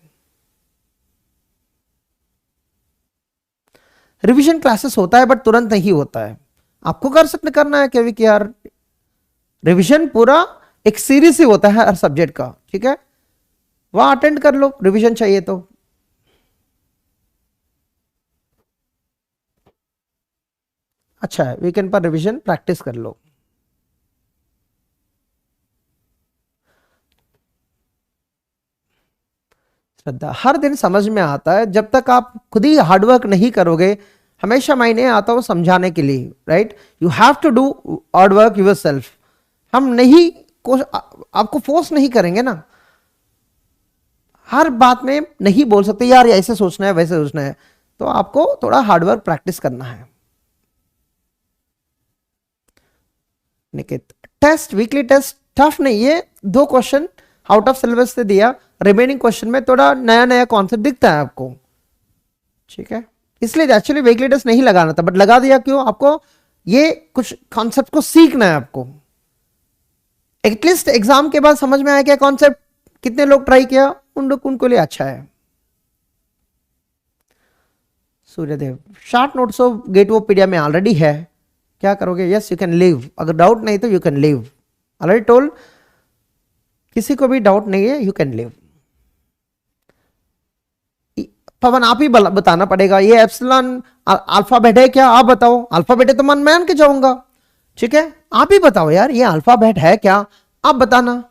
रिवीजन क्लासेस होता है बट तुरंत नहीं होता है, आपको कर सकते करना है क्योंकि यार रिवीजन पूरा एक सीरीज ही होता है हर सब्जेक्ट का। ठीक है, वहां अटेंड कर लो, रिवीजन चाहिए तो। अच्छा है, वीकेंड पर रिवीजन प्रैक्टिस कर लो। श्रद्धा, हर दिन समझ में आता है जब तक आप खुद ही हार्डवर्क नहीं करोगे। हमेशा मैं नहीं आता हूं समझाने के लिए, right? You have to do hard work yourself. हम नहीं आपको फोर्स नहीं करेंगे ना, हर बात में नहीं बोल सकते यार ऐसे सोचना है वैसे सोचना है, तो आपको थोड़ा हार्डवर्क प्रैक्टिस करना है। Nikit, test weekly test tough नहीं है, 2 क्वेश्चन आउट ऑफ सिलेबस से दिया, रिमेनिंग क्वेश्चन में थोड़ा नया नया कॉन्सेप्ट दिखता है आपको, ठीक है? इसलिए एक्चुअली वीकली टेस्ट नहीं लगाना था, बट लगा दिया। क्यों? आपको ये कुछ कॉन्सेप्ट को सीखना है आपको। एटलीस्ट एग्जाम के बाद समझ में आया क्या कॉन्सेप्ट, कितने लोग ट्राई किया, उनको लिए अच्छा है। सूर्यदेव, शॉर्ट नोट्स ऑफ गेटवोपीडिया में ऑलरेडी है, क्या करोगे? यस यू कैन लीव, अगर डाउट नहीं तो you can leave, already told, किसी को भी डाउट नहीं है, यू कैन लीव। पवन आप ही बताना पड़ेगा, ये एप्सिलॉन अल्फाबेट है क्या? आप बताओ। अल्फाबेट है तो मन मान के जाऊंगा, ठीक है? आप ही बताओ यार ये अल्फाबेट है क्या, आप बताना।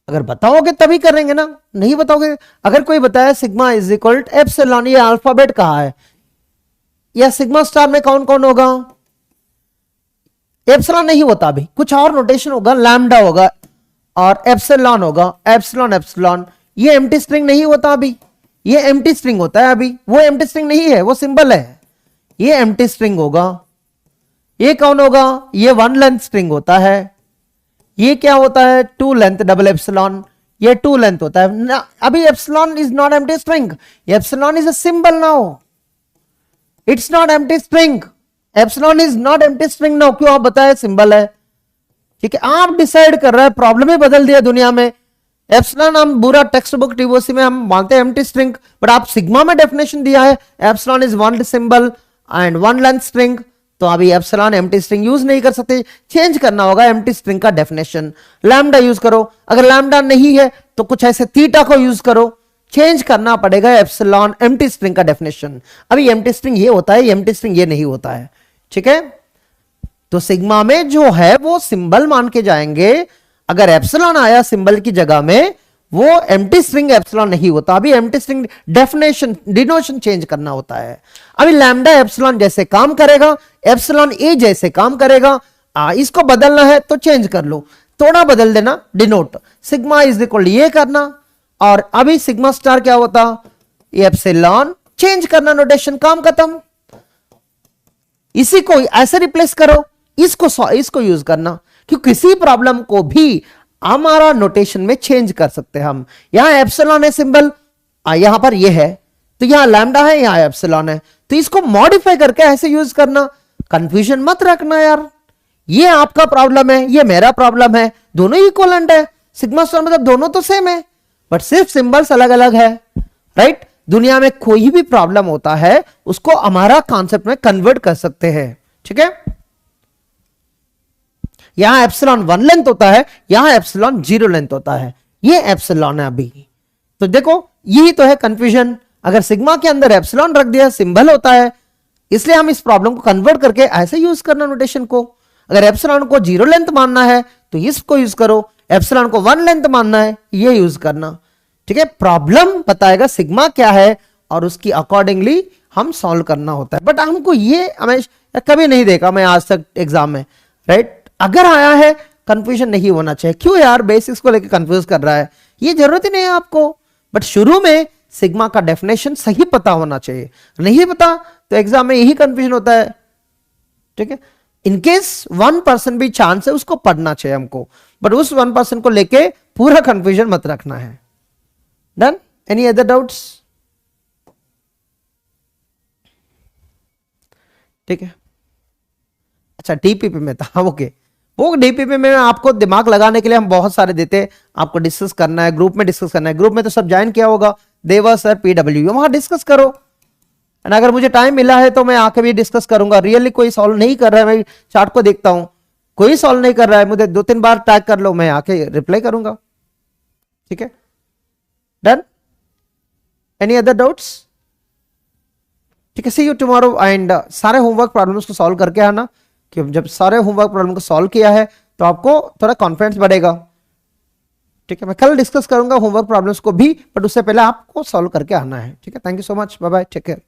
अगर बताओगे तभी करेंगे ना, नहीं बताओगे। अगर कोई बताया sigma is equal to epsilon, ये अल्फाबेट कहा है, या सिग्मा स्टार में कौन कौन होगा? एप्सिलॉन नहीं होता, अभी कुछ और नोटेशन होगा, लैम्डा होगा और एप्सिलॉन होगा, एप्सिलॉन एप्सिलॉन। ये एम्प्टी स्ट्रिंग नहीं होता अभी, ये एम्प्टी स्ट्रिंग होता है अभी, वो एम्प्टी स्ट्रिंग नहीं है, वो सिंबल है, ये एम्प्टी स्ट्रिंग होगा। ये कौन होगा? ये 1 लेंथ स्ट्रिंग होता है। ये क्या होता है? 2 लेंथ डबल एप्सिलॉन, ये 2 लेंथ होता है। अभी epsilon is not empty string, epsilon is a symbol now, it's not empty string, epsilon is not empty string now. क्यों? आप बताए सिंबल है, ठीक है? आप डिसाइड कर रहे हैं, प्रॉब्लम ही बदल दिया दुनिया में। एप्सिलॉन हम पूरा टेक्स्ट बुक टीओसी में हम मानते हैं एम्प्टी स्ट्रिंग, बट आप सिग्मा में डेफिनेशन दिया है epsilon is 1 symbol and 1 length string, तो अभी एप्सिलॉन एम्प्टी स्ट्रिंग यूज नहीं कर सकते, चेंज करना होगा एम्प्टी स्ट्रिंग का डेफिनेशन। लैम्डा यूज करो, अगर लैम्डा नहीं है तो कुछ ऐसे थीटा को यूज करो, चेंज करना पड़ेगा एप्सिलॉन एम्प्टी स्ट्रिंग का डेफिनेशन। अभी एम्प्टी स्ट्रिंग ये होता है, एम्प्टी स्ट्रिंग ये नहीं होता है, ठीक है? तो सिग्मा में जो है वो सिंबल मान के जाएंगे, अगर एप्सिलॉन आया सिंबल की जगह में, वो एम्प्टी स्ट्रिंग एप्सिलॉन नहीं होता। अभी एम्प्टी स्ट्रिंग डेफिनेशन डिनोशन चेंज करना होता है। अभी लैम्डा एप्सिलॉन जैसे काम करेगा, एप्सिलॉन ए जैसे काम करेगा, इसको बदलना है तो चेंज कर लो, थोड़ा बदल देना, डिनोट सिग्मा इज इक्वल ये करना। और अभी सिग्मा स्टार क्या होता? एप्सिलॉन, चेंज करना नोटेशन, काम खत्म। इसी को ऐसे रिप्लेस करो, इसको यूज करना, क्योंकि किसी प्रॉब्लम को भी हमारा नोटेशन में चेंज कर सकते हैं हम। यहां एप्सिलॉन है सिंबल, यहां पर ये है, तो यहां लैम्डा है, यहां एप्सिलॉन है, तो इसको मॉडिफाई करके ऐसे यूज करना। कंफ्यूजन मत रखना यार, ये आपका प्रॉब्लम है, ये मेरा प्रॉब्लम है, दोनों इक्वलेंट है। सिग्मा स्टार मतलब दोनों तो सेम है, बट सिर्फ सिंबल्स अलग अलग है, राइट? दुनिया में कोई भी प्रॉब्लम होता है उसको हमारा कॉन्सेप्ट में कन्वर्ट कर सकते हैं, ठीक है? यहां एप्सिलॉन 1 लेंथ होता है, यहां एप्सिलॉन 0 लेंथ होता है, ये एप्सिलॉन है अभी। तो देखो यही तो है कंफ्यूजन, अगर सिग्मा के अंदर एप्सिलॉन रख दिया, सिंबल होता है, इसलिए हम इस प्रॉब्लम को कन्वर्ट करके ऐसे यूज करना नोटेशन को। अगर एप्सिलॉन को 0 लेंथ मानना है तो इसको यूज करो, एप्सिलॉन को 1 लेंथ मानना है ये यूज करना, ठीक है? प्रॉब्लम बताएगा सिग्मा क्या है और उसकी अकॉर्डिंगली हम सॉल्व करना होता है। बट हमको ये हमेशा कभी नहीं देखा मैं आज तक एग्जाम में, राइट? अगर आया है कंफ्यूजन नहीं होना चाहिए। क्यों यार बेसिक्स को लेकर कंफ्यूज कर रहा है, ये जरूरत ही नहीं है आपको। बट शुरू में सिग्मा का डेफिनेशन सही पता होना चाहिए, नहीं पता तो एग्जाम में यही कंफ्यूजन होता है, ठीक है? इनकेस 1% भी चांस है उसको पढ़ना चाहिए हमको, बट उस 1% को लेके पूरा कंफ्यूजन मत रखना है। डन? Any other doubts? ठीक है, अच्छा डीपीपी में था, ओके। वो डीपीपी में आपको दिमाग लगाने के लिए हम बहुत सारे देते हैं, आपको डिस्कस करना है, ग्रुप में डिस्कस करना है। ग्रुप में तो सब ज्वाइन किया होगा, देवा सर, पीडब्ल्यू, वहां डिस्कस करो। एंड अगर मुझे टाइम मिला है तो मैं आके भी डिस्कस करूंगा। रियली कोई सॉल्व नहीं कर रहा है, मैं चार्ट को देखता हूं, कोई सॉल्व नहीं कर रहा है, मुझे 2-3 बार टैग कर लो, मैं आके रिप्लाई करूंगा, ठीक है? डन? Any other doubts? ठीक है, सी यू टुमारो। एंड सारे होमवर्क प्रॉब्लम्स को सॉल्व करके आना, कि जब सारे होमवर्क प्रॉब्लम को सॉल्व किया है तो आपको थोड़ा कॉन्फिडेंस बढ़ेगा। ठीक है, मैं कल डिस्कस करूंगा होमवर्क प्रॉब्लम्स को भी, बट उससे पहले आपको सॉल्व करके आना है। ठीक है, thank you so much, bye bye, take care.